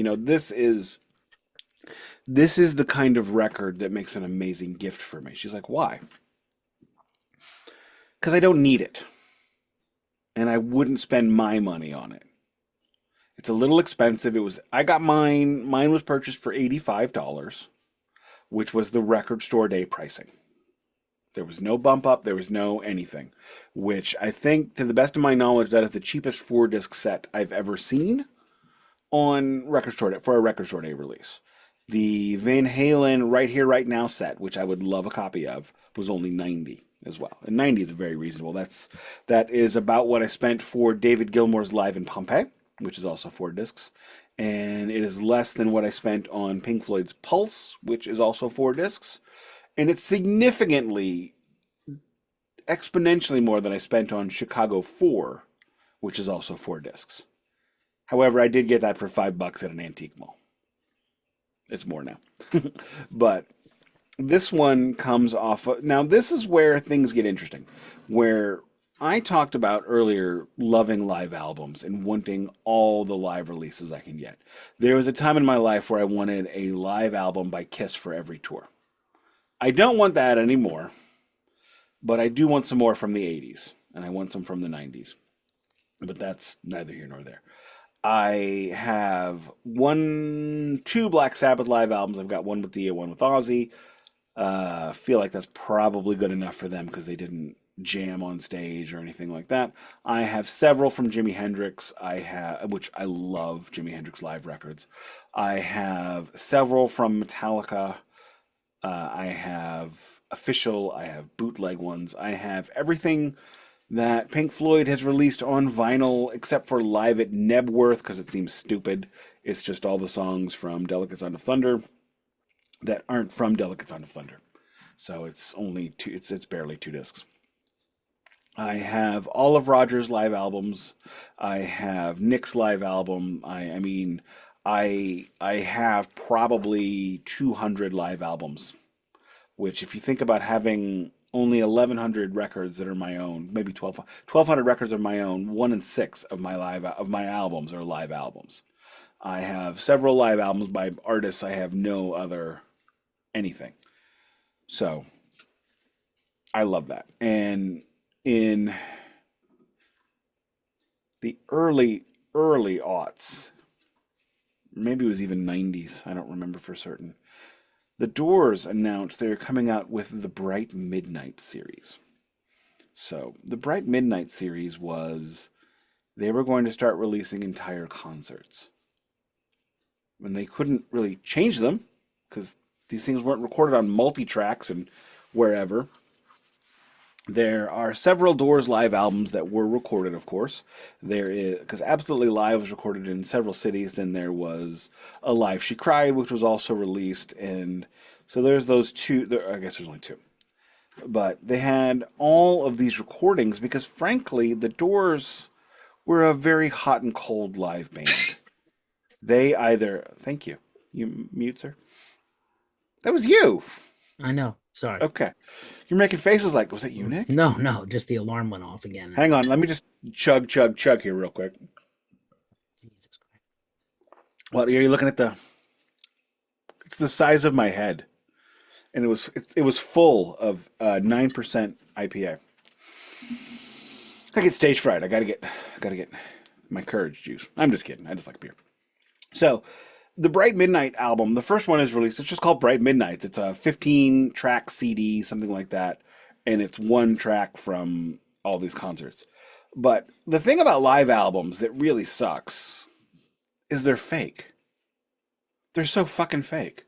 this is the kind of record that makes an amazing gift for me. She's like, why? Because I don't need it, and I wouldn't spend my money on it. It's a little expensive. I got mine. Mine was purchased for $85, which was the record store day pricing. There was no bump up. There was no anything, which I think, to the best of my knowledge, that is the cheapest 4-disc set I've ever seen on record store day, for a record store day release. The Van Halen Right Here Right Now set, which I would love a copy of, was only $90 as well. And $90 is very reasonable. That is about what I spent for David Gilmour's Live in Pompeii, which is also 4 discs. And it is less than what I spent on Pink Floyd's Pulse, which is also 4 discs. And it's exponentially more than I spent on Chicago 4, which is also 4 discs. However, I did get that for $5 at an antique mall. It's more now. But this one comes off of... Now, this is where things get interesting. Where I talked about earlier loving live albums and wanting all the live releases I can get. There was a time in my life where I wanted a live album by Kiss for every tour. I don't want that anymore, but I do want some more from the 80s, and I want some from the 90s. But that's neither here nor there. I have two Black Sabbath live albums. I've got one with Dio, one with Ozzy. Feel like that's probably good enough for them because they didn't jam on stage or anything like that. I have several from Jimi Hendrix. Which I love Jimi Hendrix live records. I have several from Metallica. I have official, I have bootleg ones, I have everything that Pink Floyd has released on vinyl, except for Live at Nebworth, because it seems stupid. It's just all the songs from Delicate Sound of Thunder that aren't from Delicate Sound of Thunder. So it's only two. It's barely 2 discs. I have all of Roger's live albums. I have Nick's live album. I have probably 200 live albums. Which, if you think about having only 1,100 records that are my own, maybe 1,200 records are my own, 1 in 6 of my albums are live albums. I have several live albums by artists I have no other anything. So I love that. And in the early aughts, maybe it was even 90s, I don't remember for certain. The Doors announced they were coming out with the Bright Midnight series. So the Bright Midnight series was they were going to start releasing entire concerts. And they couldn't really change them because these things weren't recorded on multi-tracks and wherever. There are several Doors live albums that were recorded, of course. There is, because Absolutely Live was recorded in several cities. Then there was Alive She Cried, which was also released. And so there's those two. I guess there's only two. But they had all of these recordings because, frankly, the Doors were a very hot and cold live band. They either. Thank you. You mute, sir? That was you. I know. Sorry. Okay. You're making faces like, was that you, Nick? No, just the alarm went off again. Hang on, let me just chug here real quick. Well, are you looking at it's the size of my head. And it was full of 9% IPA. I get stage fright. I gotta get my courage juice. I'm just kidding. I just like beer. So the Bright Midnight album, the first one is released. It's just called Bright Midnights. It's a 15-track CD, something like that. And it's one track from all these concerts. But the thing about live albums that really sucks is they're fake. They're so fucking fake.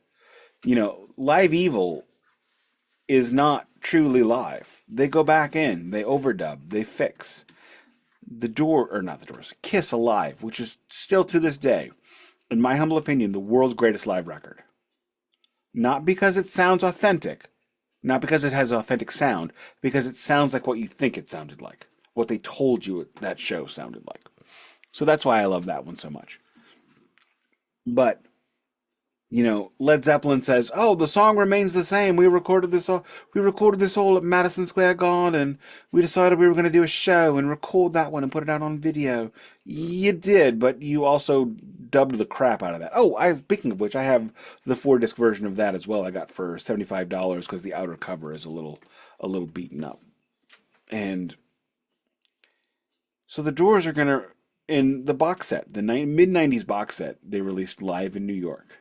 Live Evil is not truly live. They go back in, they overdub, they fix. Not the Doors, Kiss Alive, which is still to this day, in my humble opinion, the world's greatest live record. Not because it sounds authentic, not because it has authentic sound, because it sounds like what you think it sounded like, what they told you that show sounded like. So that's why I love that one so much. But, Led Zeppelin says, "Oh, the song remains the same. We recorded this all at Madison Square Garden. We decided we were going to do a show and record that one and put it out on video." You did, but you also dubbed the crap out of that. Oh, speaking of which, I have the 4-disc version of that as well. I got for $75 because the outer cover is a little beaten up. And so the Doors are gonna, in the box set, the mid-90s box set, they released Live in New York.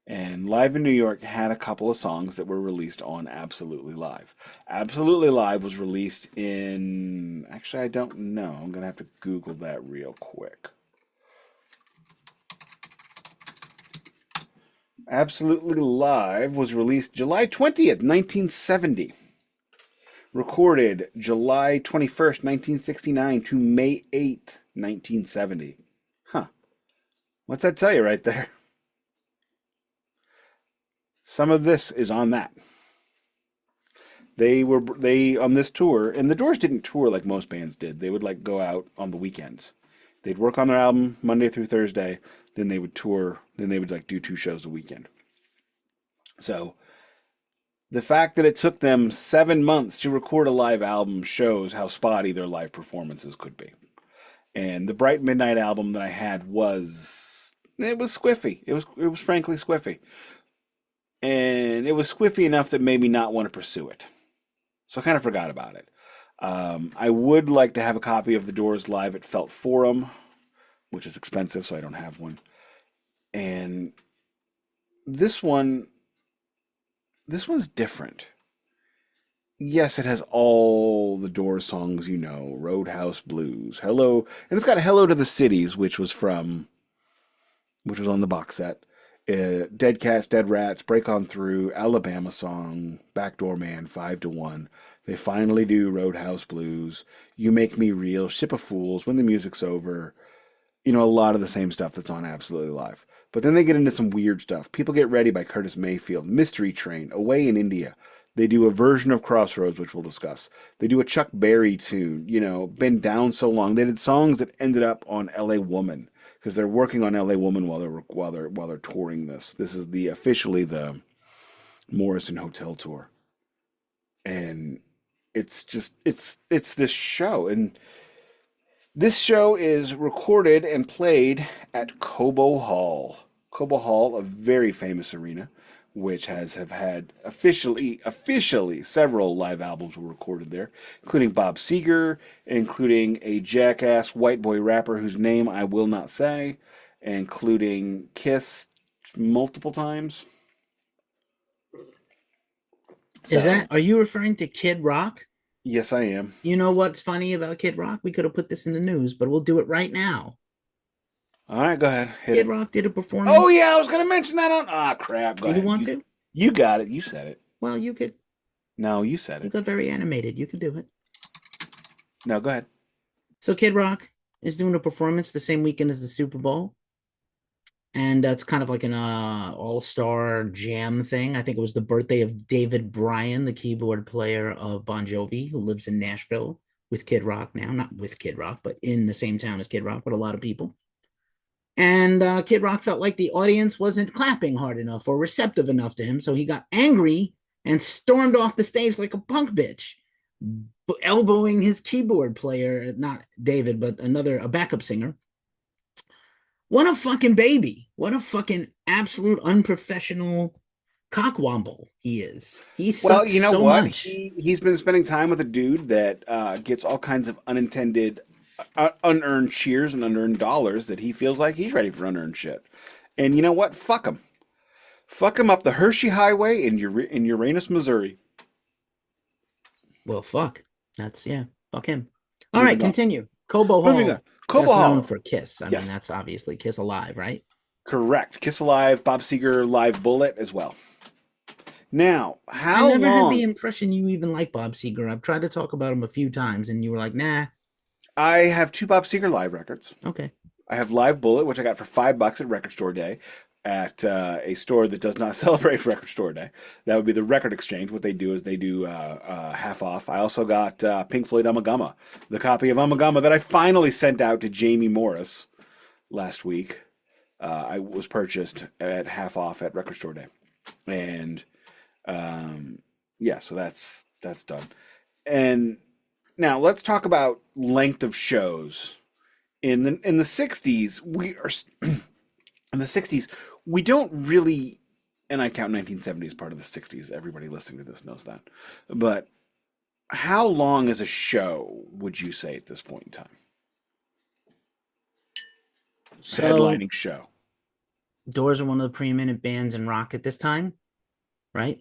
And Live in New York had a couple of songs that were released on Absolutely Live. Absolutely Live was released in... Actually, I don't know. I'm going to have to Google that real quick. Absolutely Live was released July 20th, 1970. Recorded July 21st, 1969 to May 8th, 1970. Huh. What's that tell you right there? Some of this is on that. They on this tour, and the Doors didn't tour like most bands did. They would go out on the weekends. They'd work on their album Monday through Thursday, then they would tour, then they would do 2 shows a weekend. So the fact that it took them 7 months to record a live album shows how spotty their live performances could be. And the Bright Midnight album that I had was squiffy. It was frankly squiffy. And it was squiffy enough that made me not want to pursue it. So I kind of forgot about it. I would like to have a copy of The Doors live at Felt Forum, which is expensive, so I don't have one. And this one's different. Yes, it has all the Doors songs, Roadhouse Blues, Hello, and it's got Hello to the Cities, which was on the box set. Dead Cats, Dead Rats, Break On Through, Alabama Song, Backdoor Man, 5 to 1. They finally do Roadhouse Blues, You Make Me Real, Ship of Fools, When the Music's Over. A lot of the same stuff that's on Absolutely Live. But then they get into some weird stuff. People Get Ready by Curtis Mayfield, Mystery Train, Away in India. They do a version of Crossroads, which we'll discuss. They do a Chuck Berry tune, Been Down So Long. They did songs that ended up on L.A. Woman because they're working on L.A. Woman while they're touring this. This is the officially the Morrison Hotel tour, and it's just it's this show, and this show is recorded and played at Cobo Hall. Cobo Hall, a very famous arena, which have had officially several live albums were recorded there, including Bob Seger, including a jackass white boy rapper whose name I will not say, including Kiss multiple times. Are you referring to Kid Rock? Yes, I am. You know what's funny about Kid Rock? We could have put this in the news, but we'll do it right now. All right, go ahead. Kid Rock did a performance. Oh yeah, I was gonna mention that on. Ah, crap. Go ahead. You want to? You got it. You said it. Well, you could. No, you said it. You got very animated. You could do it. No, go ahead. So Kid Rock is doing a performance the same weekend as the Super Bowl. And that's kind of like an all-star jam thing. I think it was the birthday of David Bryan, the keyboard player of Bon Jovi, who lives in Nashville with Kid Rock now. Not with Kid Rock, but in the same town as Kid Rock, but a lot of people. And Kid Rock felt like the audience wasn't clapping hard enough or receptive enough to him, so he got angry and stormed off the stage like a punk bitch, elbowing his keyboard player, not David, but a backup singer. What a fucking baby. What a fucking absolute unprofessional cockwomble he is. He sucks well, you know so what? much. He's been spending time with a dude that gets all kinds of unintended, unearned cheers and unearned dollars that he feels like he's ready for unearned shit. And you know what? Fuck him. Fuck him up the Hershey Highway in Uranus, Missouri. Well, fuck. Fuck him. All right, continue. Cobo Moving Hall. on. Cobo That's Hall. known for Kiss. I Yes. mean, that's obviously Kiss Alive, right? Correct. Kiss Alive, Bob Seger, Live Bullet as well. Now, I never had the impression you even like Bob Seger. I've tried to talk about him a few times, and you were like, nah. I have 2 Bob Seger live records. Okay. I have Live Bullet, which I got for $5 at Record Store Day at a store that does not celebrate Record Store Day. That would be the Record Exchange. What they do is they do half off. I also got Pink Floyd Ummagumma, the copy of Ummagumma that I finally sent out to Jamie Morris last week. I was purchased at half off at Record Store Day. And so that's done. And now let's talk about length of shows. In the 60s, in the 60s, we don't really, and I count 1970 as part of the 60s. Everybody listening to this knows that. But how long is a show, would you say, at this point in time? So, headlining show. Doors are one of the preeminent bands in rock at this time, right?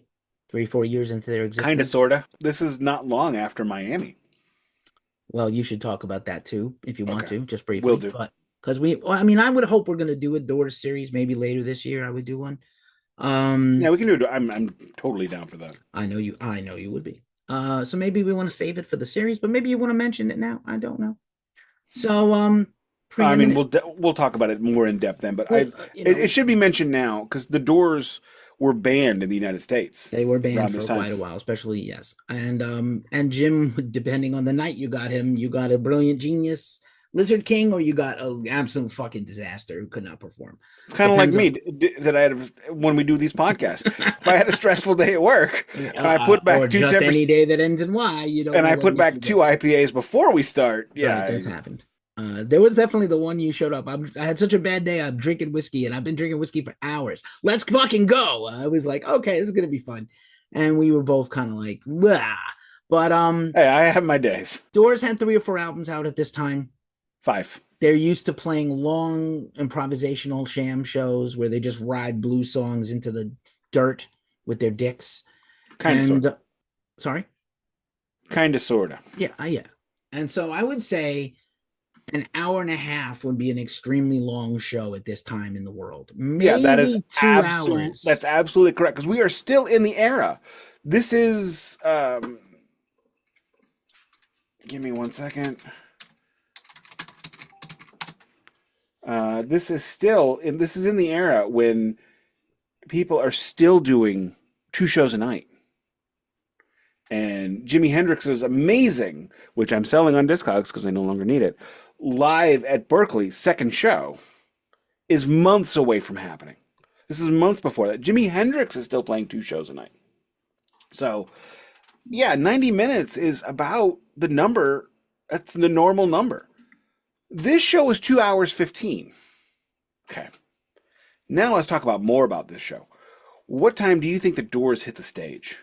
3-4 years into their existence. Kind of, sort of. This is not long after Miami. Well, you should talk about that too, if you want to, just briefly. Will do. But because I would hope we're going to do a Doors series maybe later this year. I would do one. Yeah, we can do it. I'm totally down for that. I know you would be. So maybe we want to save it for the series, but maybe you want to mention it now. I don't know. So, I mean, we'll talk about it more in depth then, but it should be mentioned now because the Doors were banned in the United States. They were banned for quite a while, especially, yes. And Jim, depending on the night you got him, you got a brilliant genius, Lizard King, or you got an absolute fucking disaster who could not perform. It's kind of like me that I had when we do these podcasts. If I had a stressful day at work, and I put back or just any day that ends in Y, you don't. And I put back 2 IPAs before we start. Yeah, right, that's happened. There was definitely the one you showed up. I had such a bad day. I'm drinking whiskey, and I've been drinking whiskey for hours. Let's fucking go. I was like, okay, this is gonna be fun, and we were both kind of like, wah. But hey, I have my days. Doors had 3 or 4 albums out at this time. 5. They're used to playing long improvisational sham shows where they just ride blues songs into the dirt with their dicks. Sorry? Kind of, sort of. Yeah. And so I would say An hour and a half would be an extremely long show at this time in the world. Yeah, that is Maybe 2 hours. absolutely correct because we are still in the era. This is give me 1 second. This is in the era when people are still doing 2 shows a night. And Jimi Hendrix is amazing, which I'm selling on Discogs because I no longer need it. Live at Berkeley's second show is months away from happening. This is months before that. Jimi Hendrix is still playing 2 shows a night. So, yeah, 90 minutes is about the number. That's the normal number. This show is 2 hours 15. Okay. Now let's talk about more about this show. What time do you think the Doors hit the stage?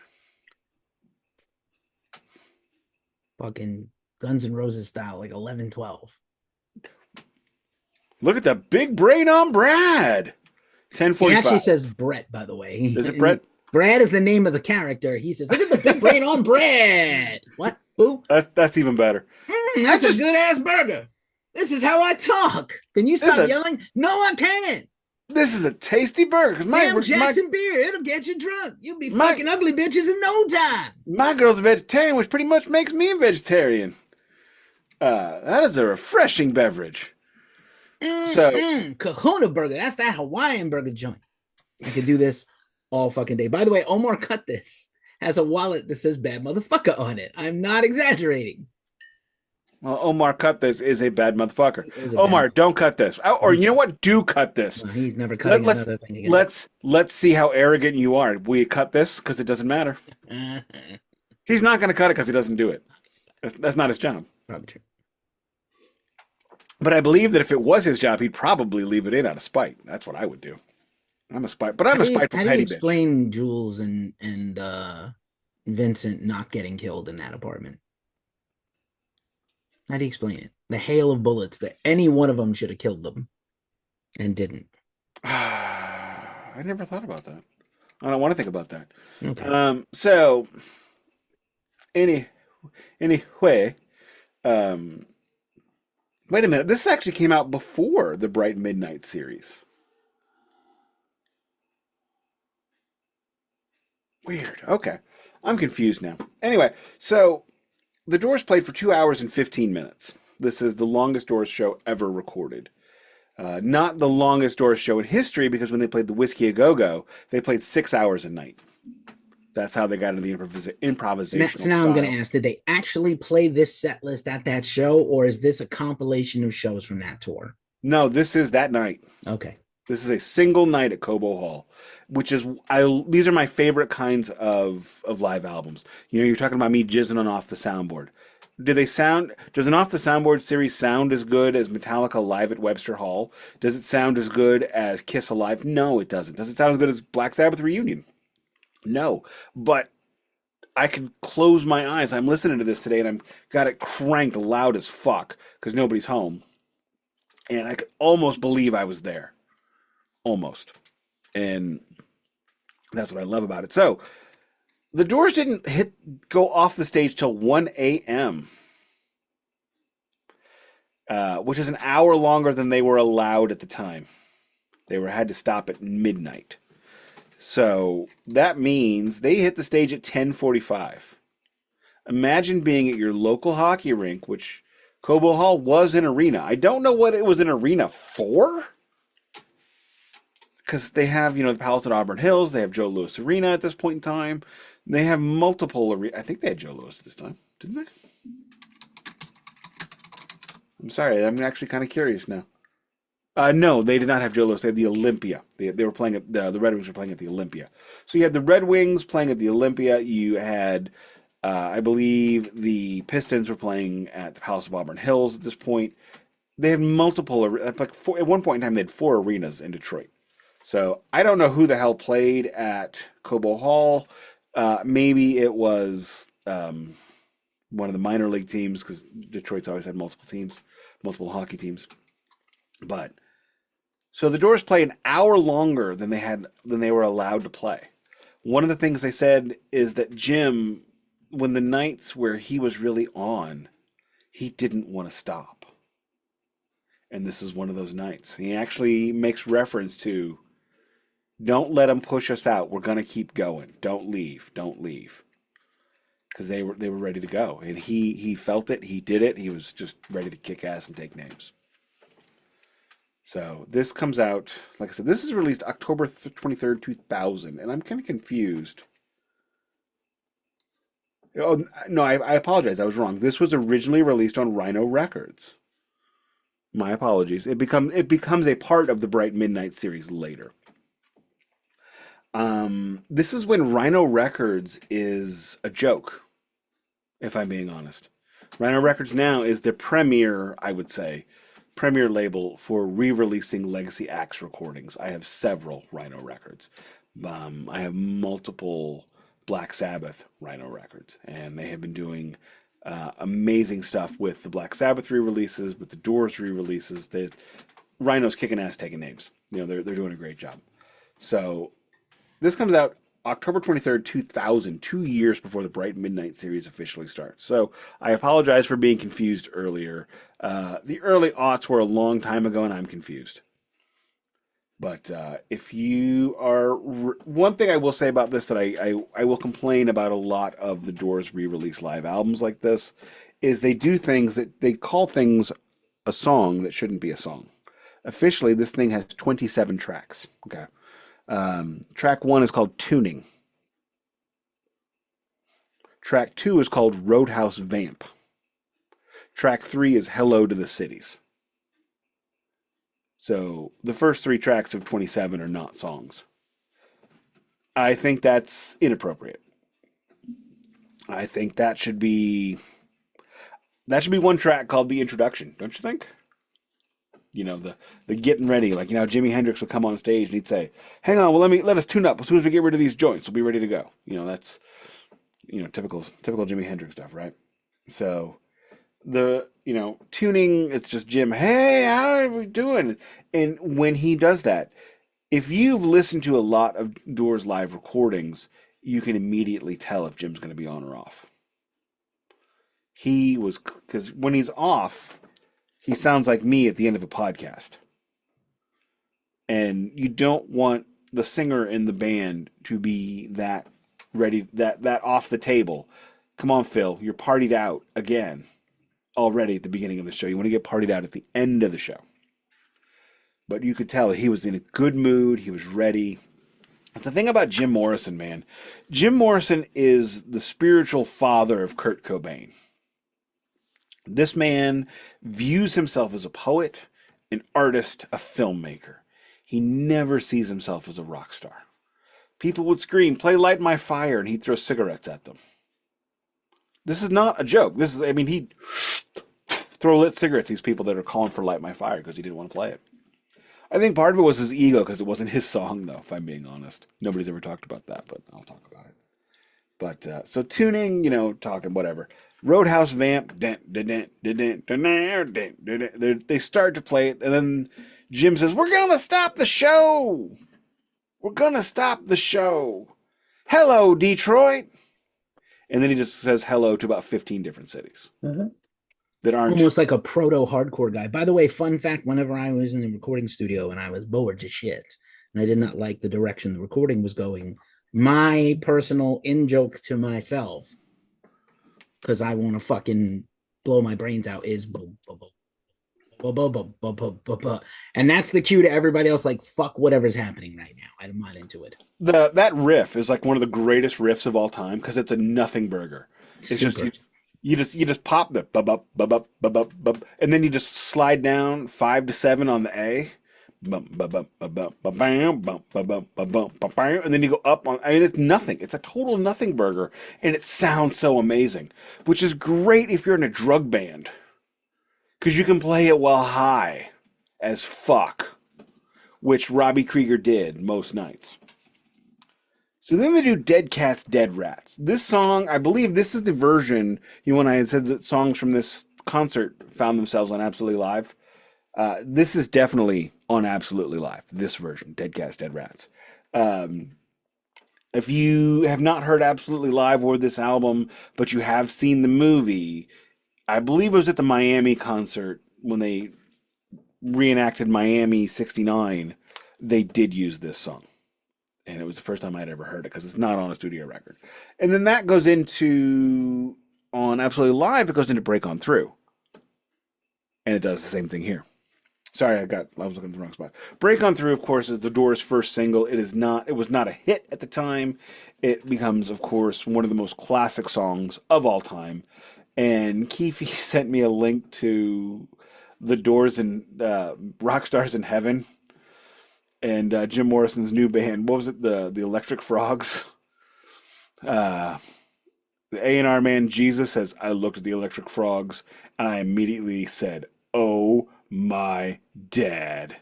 Fucking Guns N' Roses style, like 11, 12. Look at the big brain on Brad. 10:45. He actually says Brett, by the way. Is it Brett? Brad is the name of the character. He says, look at the big brain on Brad. What? Who? That's even better. That's a good ass burger. This is how I talk. Can you stop yelling? No, I can't. This is a tasty burger. Sam Jackson beer, it'll get you drunk. You'll be fucking ugly bitches in no time. My girl's a vegetarian, which pretty much makes me a vegetarian. That is a refreshing beverage. Kahuna burger. That's that Hawaiian burger joint. I could do this all fucking day. By the way, Omar Cut This has a wallet that says bad motherfucker on it. I'm not exaggerating. Well, Omar Cut This is a bad motherfucker. Omar, don't cut this. Or you know what? Do cut this. Well, he's never cutting another thing again. Let's see how arrogant you are. Will you cut this? Because it doesn't matter. He's not going to cut it because he doesn't do it. That's not his job. Probably true. But I believe that if it was his job, he'd probably leave it in out of spite. That's what I would do. I'm a spiteful petty bitch. How do you explain Jules and Vincent not getting killed in that apartment? How do you explain it? The hail of bullets that any one of them should have killed them and didn't. I never thought about that. I don't want to think about that. Okay. So, anyway, wait a minute. This actually came out before the Bright Midnight series. Weird. Okay. I'm confused now. Anyway, so the Doors played for 2 hours and 15 minutes. This is the longest Doors show ever recorded. Not the longest Doors show in history, because when they played the Whiskey A Go-Go, they played 6 hours a night. That's how they got into the improvisational So now I'm going to ask, did they actually play this set list at that show, or is this a compilation of shows from that tour? No, this is that night. Okay. This is a single night at Cobo Hall, which is, these are my favorite kinds of live albums. You know, you're talking about me jizzing on Off the Soundboard. Does an Off the Soundboard series sound as good as Metallica live at Webster Hall? Does it sound as good as Kiss Alive? No, it doesn't. Does it sound as good as Black Sabbath Reunion? No. But I can close my eyes. I'm listening to this today, and I've got it cranked loud as fuck because nobody's home. And I could almost believe I was there. Almost. And that's what I love about it. So, the Doors didn't go off the stage till 1 a.m., which is an hour longer than they were allowed at the time. They had to stop at midnight. So that means they hit the stage at 10:45. Imagine being at your local hockey rink, which Cobo Hall was an arena. I don't know what it was an arena for, because they have, the Palace at Auburn Hills. They have Joe Louis Arena at this point in time. They have multiple arenas. I think they had Joe Louis this time, didn't they? I'm sorry, I'm actually kind of curious now. No, they did not have Joe Louis. They had the Olympia. They were playing at the Red Wings were playing at the Olympia. So you had the Red Wings playing at the Olympia. You had, I believe, the Pistons were playing at the Palace of Auburn Hills at this point. They had multiple. At one point in time, they had 4 arenas in Detroit. So I don't know who the hell played at Cobo Hall. Maybe it was one of the minor league teams, because Detroit's always had multiple teams, multiple hockey teams. But so the Doors play an hour longer than they were allowed to play. One of the things they said is that Jim, when the nights where he was really on, he didn't want to stop. and this is one of those nights. He actually makes reference to, "Don't let them push us out. We're gonna keep going. Don't leave. Don't leave." Because they were ready to go, and he felt it. He did it. He was just ready to kick ass and take names. So this comes out, like I said, this is released October 23rd, 2000, and I'm kind of confused. Oh, no, I apologize. I was wrong. This was originally released on Rhino Records. My apologies. It becomes a part of the Bright Midnight series later. This is when Rhino Records is a joke, if I'm being honest. Rhino Records now is the premier, I would say, premier label for re-releasing Legacy Acts recordings. I have several Rhino Records. I have multiple Black Sabbath Rhino Records, and they have been doing amazing stuff with the Black Sabbath re-releases, with the Doors re-releases. Rhino's kicking ass, taking names. They're doing a great job. So this comes out October 23rd, 2000, 2 years before the Bright Midnight series officially starts. So I apologize for being confused earlier. The early aughts were a long time ago, and I'm confused. But if you are... One thing I will say about this that I will complain about a lot of the Doors re-release live albums like this is they do things that they call things a song that shouldn't be a song. Officially, this thing has 27 tracks. Okay. Track 1 is called Tuning. Track 2 is called Roadhouse Vamp. Track 3 is Hello to the Cities. So the first 3 tracks of 27 are not songs. I think that's inappropriate. I think that should be one track called The Introduction, don't you think? The getting ready, like Jimi Hendrix would come on stage and he'd say, "Hang on, well let us tune up. As soon as we get rid of these joints, we'll be ready to go." That's typical Jimi Hendrix stuff, right? So the tuning, it's just Jim, "Hey, how are we doing?" And when he does that, if you've listened to a lot of Doors live recordings, you can immediately tell if Jim's going to be on or off. Because when he's off, he sounds like me at the end of a podcast. And you don't want the singer in the band to be that ready, that off the table. Come on, Phil, you're partied out again already at the beginning of the show. You want to get partied out at the end of the show. But you could tell he was in a good mood. He was ready. That's the thing about Jim Morrison, man. Jim Morrison is the spiritual father of Kurt Cobain. This man views himself as a poet, an artist, a filmmaker. He never sees himself as a rock star. People would scream, "Play Light My Fire," and he'd throw cigarettes at them. This is not a joke. He'd throw lit cigarettes at these people that are calling for Light My Fire because he didn't want to play it. I think part of it was his ego because it wasn't his song, though, if I'm being honest. Nobody's ever talked about that, but I'll talk about it. But, so tuning, talking, whatever. Roadhouse Vamp, they start to play it, and then Jim says, "We're going to stop the show! We're going to stop the show! Hello, Detroit!" And then he just says hello to about 15 different cities. Mm-hmm. That aren't... Almost like a proto-hardcore guy. By the way, fun fact, whenever I was in the recording studio and I was bored to shit, and I did not like the direction the recording was going, my personal in-joke to myself, because I want to fucking blow my brains out, is boom, boom, boom, boom, boom, boom, boom, boom, boom. And that's the cue to everybody else, like, fuck whatever's happening right now. I'm not into it. That riff is like one of the greatest riffs of all time because it's a nothing burger. It's Super. just... You just pop the bub up, bub up, bub up, bub, and then you just slide down 5 to 7 on the A, bump, bub up, bub up, bum, bam, bump, bub up, bub up, bum, bam, and then you go up on. It's nothing. It's a total nothing burger, and it sounds so amazing, which is great if you're in a drug band, because you can play it while high as fuck, which Robbie Krieger did most nights. So then they do Dead Cats, Dead Rats. This song, I believe this is the version, when I had said that songs from this concert found themselves on Absolutely Live. This is definitely on Absolutely Live, this version, Dead Cats, Dead Rats. If you have not heard Absolutely Live or this album, but you have seen the movie, I believe it was at the Miami concert when they reenacted Miami '69, they did use this song. And it was the first time I'd ever heard it because it's not on a studio record. And then that goes into, on Absolutely Live, it goes into Break On Through. And it does the same thing here. Sorry, I was looking at the wrong spot. Break On Through, of course, is the Doors' first single. It was not a hit at the time. It becomes, of course, one of the most classic songs of all time. And Keefy sent me a link to the Doors and Rock Stars in Heaven and Jim Morrison's new band. What was it? The Electric Frogs. The A&R man Jesus says, I looked at the Electric Frogs and I immediately said, "Oh my dad."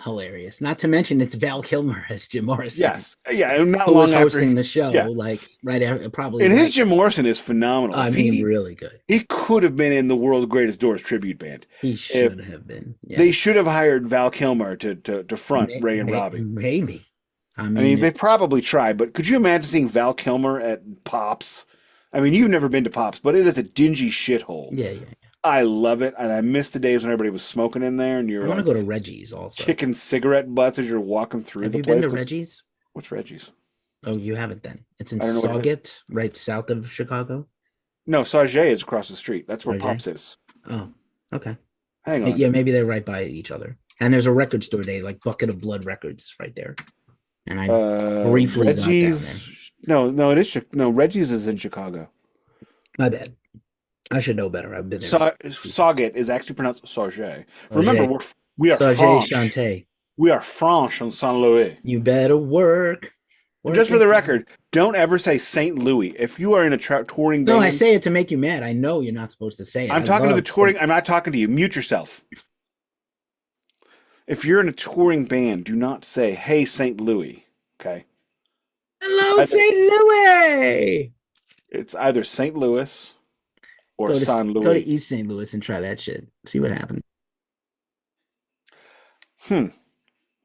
Hilarious. Not to mention it's Val Kilmer as Jim Morrison. Yes. Yeah, and not who long was after hosting the show, yeah. like right after, probably. And right, his Jim Morrison is phenomenal. I mean, really good. He could have been in the World's Greatest Doors tribute band. He should have been. Yeah. They should have hired Val Kilmer to front Ray and Robbie. Maybe. I mean, they probably tried, but could you imagine seeing Val Kilmer at Pops? I mean, you've never been to Pops, but it is a dingy shithole. Yeah. I love it, and I miss the days when everybody was smoking in there, and you're I want to go to Reggie's also. Kicking cigarette butts as you're walking through Have the you place. been to Reggie's? What's Reggie's? Oh, you haven't then. It's in Sauget, right south of Chicago. No, Sauget is across the street. That's where Sauget? Pops is. Oh, okay. Hang on. Yeah, maybe they're right by each other. And there's a record store day, like Bucket of Blood Records is right there. And I briefly got down there. No, it is no. Reggie's is in Chicago. My bad. I should know better. I've been there. Sauget is actually pronounced Sauget. Remember, we are Sauget French. Chanté. We are French on Saint Louis. You better work. Just for the record, don't ever say Saint Louis. If you are in a touring band, no, I say it to make you mad. I know you're not supposed to say it. I'm talking to the touring. I'm not talking to you. Mute yourself. If you're in a touring band, do not say, "Hey, Saint Louis." Okay. Hello, Saint Louis. It's either St. Louis or San Louis. Go to East St. Louis and try that shit. See what happens.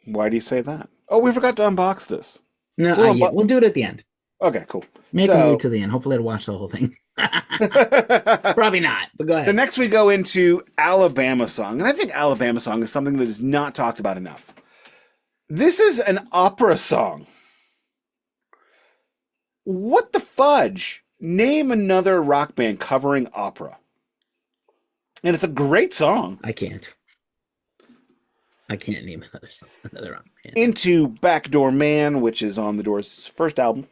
Why do you say that? Oh, we forgot to unbox this. No, we'll do it at the end. Okay, cool. Make them wait till the end. Hopefully, I'll watch the whole thing. Probably not, but go ahead. So next we go into Alabama Song. And I think Alabama Song is something that is not talked about enough. This is an opera song. What the fudge? Name another rock band covering opera. And it's a great song. I can't name another rock band. Into Backdoor Man, which is on the Doors' first album.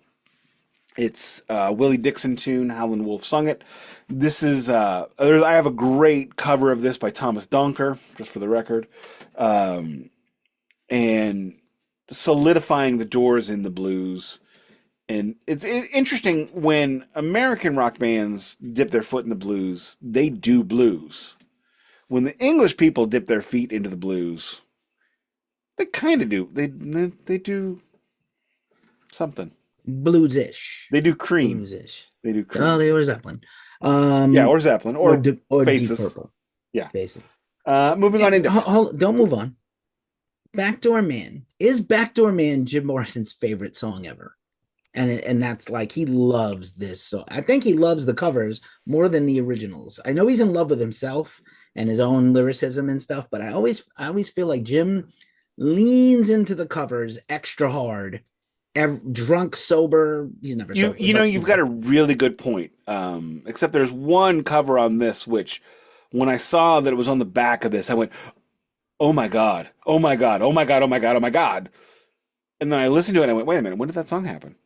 It's a Willie Dixon tune. Howlin' Wolf sung it. This is I have a great cover of this by Thomas Donker, just for the record. And solidifying the Doors in the blues. And it's interesting when American rock bands dip their foot in the blues, they do blues. When the English people dip their feet into the blues, they kind of do. They do something. Blues-ish. They do Cream. Blues-ish. They do Cream. Oh, they were Zeppelin. Or Zeppelin. Or Faces. Deep Purple. Yeah. Faces. Moving on into... Don't move on. Backdoor Man. Is Backdoor Man Jim Morrison's favorite song ever? And that's like, he loves this song. I think he loves the covers more than the originals. I know he's in love with himself and his own lyricism and stuff, but I always feel like Jim leans into the covers extra hard. Drunk, sober, he's never sober. You've got a really good point. Except there's one cover on this, which when I saw that it was on the back of this, I went, oh my God, oh my God, oh my God, oh my God, oh my God. And then I listened to it and I went, wait a minute, when did that song happen?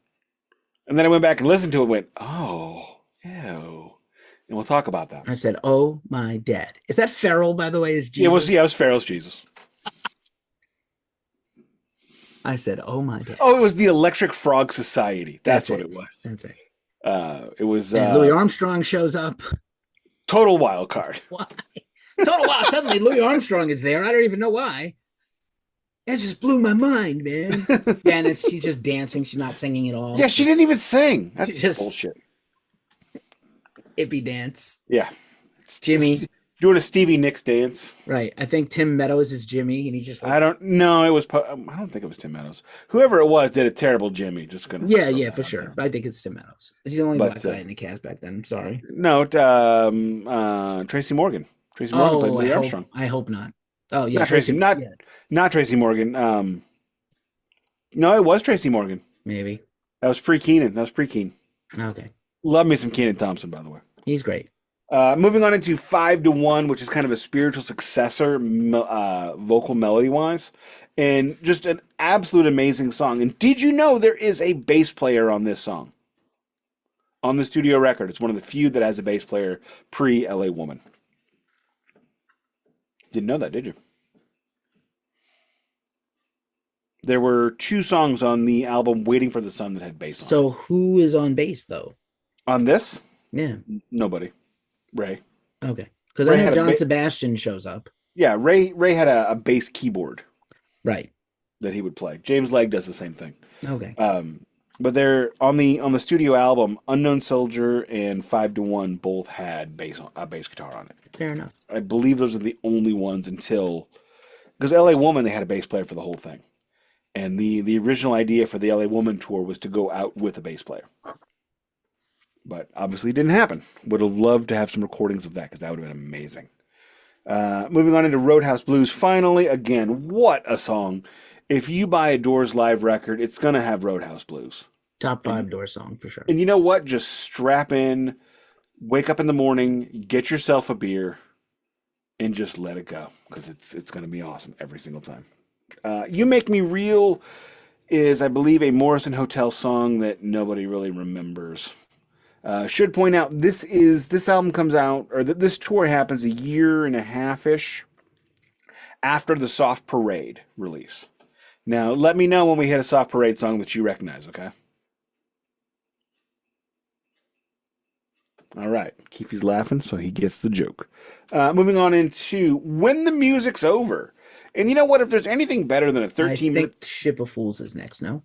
And then I went back and listened to it and went, oh, ew. And we'll talk about that. I said, oh my dad. Is that Farrell, by the way? Is Jesus? It was Farrell's Jesus. I said, oh my dad. Oh, it was the Electric Frog Society. That's what it was. That's it. It was... And Louis Armstrong shows up. Total wild card. Why? Total wild. Suddenly Louis Armstrong is there. I don't even know why. That just blew my mind, man. Janice, she's just dancing. She's not singing at all. Yeah, she didn't even sing. That's just bullshit. Hippie dance. Yeah. Jimmy. Doing a Stevie Nicks dance. Right. I think Tim Meadows is Jimmy, and he just... I don't think it was Tim Meadows. Whoever it was did a terrible Jimmy. Just gonna... Yeah, for sure. I think it's Tim Meadows. He's the only black guy in the cast back then. I'm sorry. No, Tracy Morgan. Tracy Morgan played Louis Armstrong. I hope not. Oh yeah, Not Tracy, Tracy. not Yeah, not Tracy Morgan. No, it was Tracy Morgan. maybe. That was pre-Keenan. That was pre-Keen. Okay, Love me some Keenan Thompson, by the way. he's great. Moving on into 5 to 1, which is kind of a spiritual successor, vocal melody wise, and just an absolute amazing song. And did you know there is a bass player on this song? On the studio record. It's one of the few that has a bass player pre LA Woman. Didn't know that, did you? There were 2 songs on the album Waiting for the Sun that had bass on it. So who is on bass though? On this, Yeah. nobody. Ray. Okay. Because I Ray know had a John Sebastian shows up. Yeah, Ray had a bass keyboard Right. that he would play. James Legg does the same thing. Okay. But they're on the studio album, Unknown Soldier and 5 to 1 both had a bass guitar on it. Fair enough. I believe those are the only ones until because LA Woman they had a bass player for the whole thing. And the original idea for the LA Woman tour was to go out with a bass player. But obviously it didn't happen. Would have loved to have some recordings of that because that would have been amazing. Moving on into Roadhouse Blues. Finally, again, what a song. If you buy a Doors live record, it's going to have Roadhouse Blues. Top 5 Door song for sure. And you know what? Just strap in, wake up in the morning, get yourself a beer, and just let it go because it's going to be awesome every single time. You Make Me Real is, I believe, a Morrison Hotel song that nobody really remembers. Should point out this album comes out, or this tour happens a year and a half-ish after the Soft Parade release. Now, let me know when we hit a Soft Parade song that you recognize, okay? All right. Keefy's laughing, so he gets the joke. Moving on into When the Music's Over. And you know what? If there's anything better than a 13-minute... I think Ship of Fools is next, no?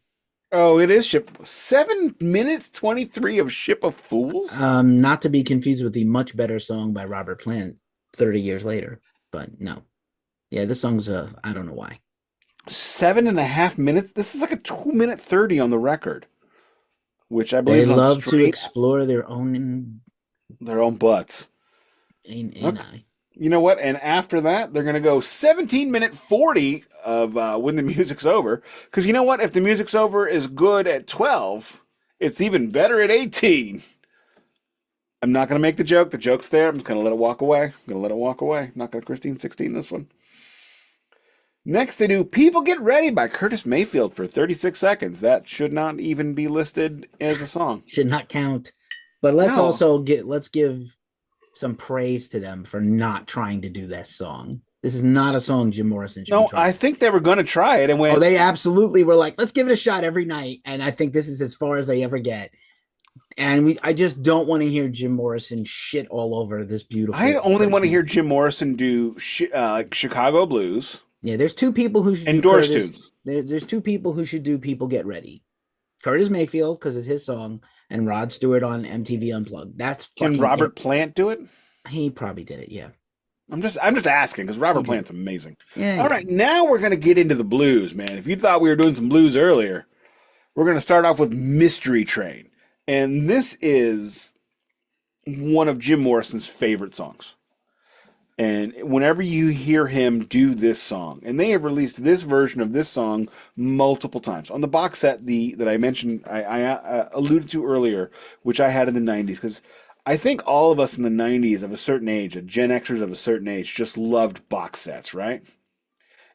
Oh, it is 7 minutes 23 of Ship of Fools? Not to be confused with the much better song by Robert Plant 30 years later, but no. Yeah, this song's I don't know why. 7.5 minutes? This is like a 2-minute 30 on the record. Which I believe they is love to straight explore their own butts. okay. You know what? And after that, they're going to go 17-minute 40 of When the Music's Over. Because you know what? If the music's over is good at 12, it's even better at 18. I'm not going to make the joke. The joke's there. I'm just going to let it walk away. I'm not going to Christine 16 this one. Next, they do People Get Ready by Curtis Mayfield for 36 seconds. That should not even be listed as a song. Should not count. But let's give some praise to them for not trying to do that song. This is not a song Jim Morrison should be trying. I think they were going to try it. And they absolutely were like, let's give it a shot every night. And I think this is as far as they ever get. And I just don't want to hear Jim Morrison shit all over this beautiful. I only want to hear Jim Morrison do Chicago Blues. Yeah, there's 2 people who should do Doors tunes. There's 2 people who should do People Get Ready. Curtis Mayfield, because it's his song, and Rod Stewart on MTV Unplugged. Can Robert Plant do it? He probably did it, yeah. I'm just asking because Robert Plant's amazing. Yeah. All right, now we're gonna get into the blues, man. If you thought we were doing some blues earlier, we're gonna start off with Mystery Train, and this is one of Jim Morrison's favorite songs. And whenever you hear him do this song, and they have released this version of this song multiple times on the box set that I mentioned, I alluded to earlier, which I had in the 90s, because I think all of us in the 90s of a certain age, Gen Xers of a certain age, just loved box sets, right?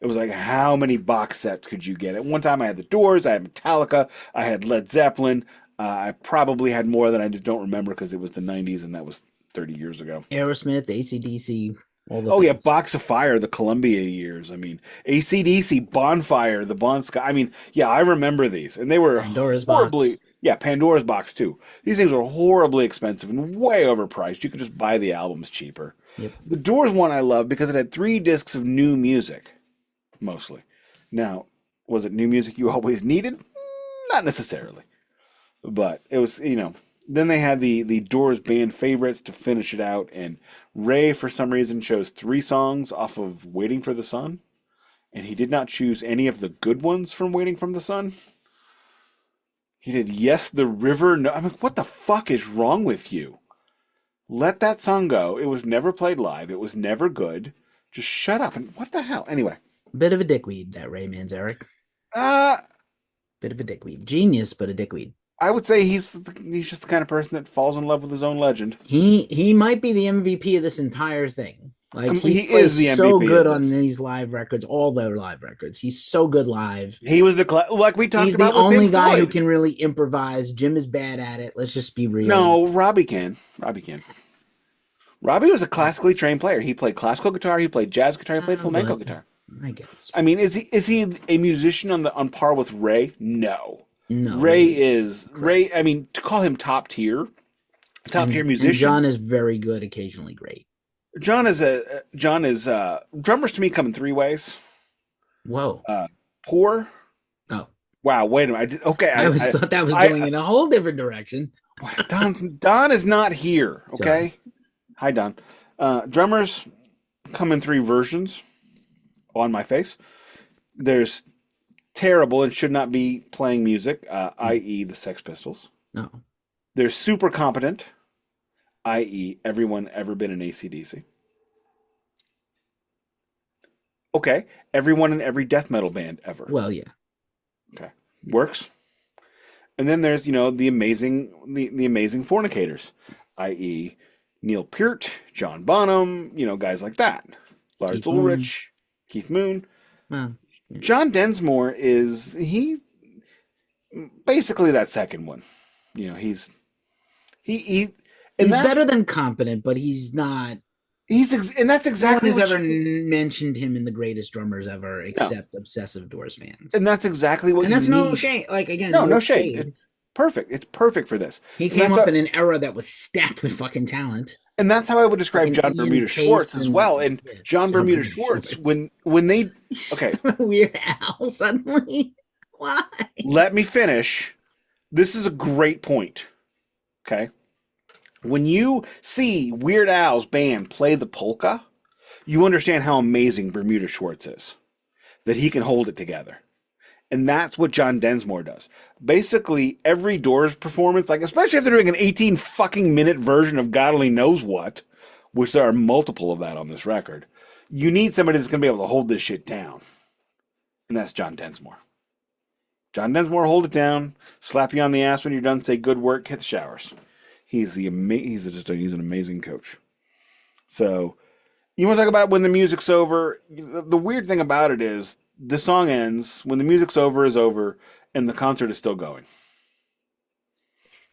It was like, how many box sets could you get? At one time I had the Doors, I had Metallica, I had Led Zeppelin. I probably had more than I just don't remember because it was the 90s and that was 30 years ago. Aerosmith, AC/DC. Yeah, Box of Fire, the Columbia years. I mean, AC/DC, Bonfire, the Bon Scott. I mean, yeah, I remember these, and they were Pandora's horribly. Box. Yeah, Pandora's Box too. These things were horribly expensive and way overpriced. You could just buy the albums cheaper. Yep. The Doors one I love because it had 3 discs of new music, mostly. Now, was it new music you always needed? Not necessarily, but it was, Then they had the Doors band favorites to finish it out, and Ray, for some reason, chose 3 songs off of Waiting for the Sun, and he did not choose any of the good ones from Waiting for the Sun. He did Yes, the River. No, I mean, what the fuck is wrong with you? Let that song go. It was never played live. It was never good. Just shut up. And what the hell? Anyway. Bit of a dickweed, that Ray Manzarek. Uh, Bit of a dickweed. Genius, but a dickweed. I would say he's just the kind of person that falls in love with his own legend. He might be the MVP of this entire thing. Like he is the MVP so good of on this. these live records, all their live records. He's so good live. He was like we talked He's about the with only Pink guy who Floyd. can really improvise. Jim is bad at it. Let's just be real. No, Robbie can. Robbie can. Robbie was a classically trained player. He played classical guitar. He played jazz guitar. He played flamenco guitar. I guess. I mean, is he a musician on par with Ray? No. No. Ray is Ray. I mean, to call him top tier musician. And John is very good, occasionally great. John is drummers to me come in three ways. Whoa. Poor. Oh. Wow. Wait a minute. I thought that was going in a whole different direction. Don is not here. Okay. Sorry. Hi, Don. Drummers come in three versions. On my face. There's terrible and should not be playing music, i.e. the Sex Pistols. No. There's super competent, i.e. everyone ever been in AC/DC. Okay. Everyone in every death metal band ever. Well, yeah. Okay. Works. And then there's, the amazing fornicators, i.e. Neil Peart, John Bonham, guys like that. Lars Ulrich, Keith Moon. Well, John Densmore is basically that second one. He's better than competent, but he's not. And that's exactly no one has ever mentioned him in the greatest drummers ever, except obsessive Doors fans. And that's exactly what. And that's no shade. Like again, no shade. It's perfect. It's perfect for this. He came up in an era that was stacked with fucking talent. And that's how I would describe John Bermuda Schwartz as well. And John Bermuda Schwartz, when they Weird Al suddenly. Why? Let me finish. This is a great point. Okay. When you see Weird Al's band play the polka, you understand how amazing Bermuda Schwartz is. That he can hold it together. And that's what John Densmore does. Basically, every Doors performance, like especially if they're doing an 18 fucking minute version of God only knows what, which there are multiple of that on this record, you need somebody that's going to be able to hold this shit down. And that's John Densmore. John Densmore, hold it down, slap you on the ass when you're done, say good work, hit the showers. He's an amazing coach. So, you want to talk about when the music's over? The weird thing about it is, the song ends when the music's over is over and the concert is still going.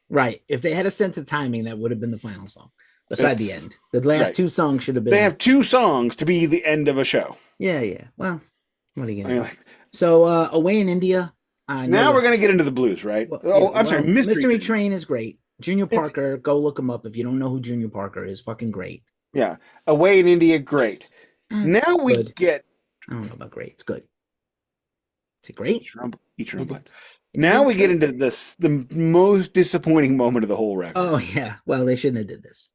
Right. If they had a sense of timing, that would have been the final song. Beside the end. The last two songs should have been. They have two songs to be the end of a show. Yeah. Well, what are you going to do? So, Away in India. Now we're going to get into the blues, right? Sorry. Mystery Train is great. Junior Parker, go look him up if you don't know who Junior Parker is. Fucking great. Yeah. Away in India, great. Now we get. I don't know about great. It's good. Is it great? Each now we get into the most disappointing moment of the whole record. Oh yeah. Well, they shouldn't have did this.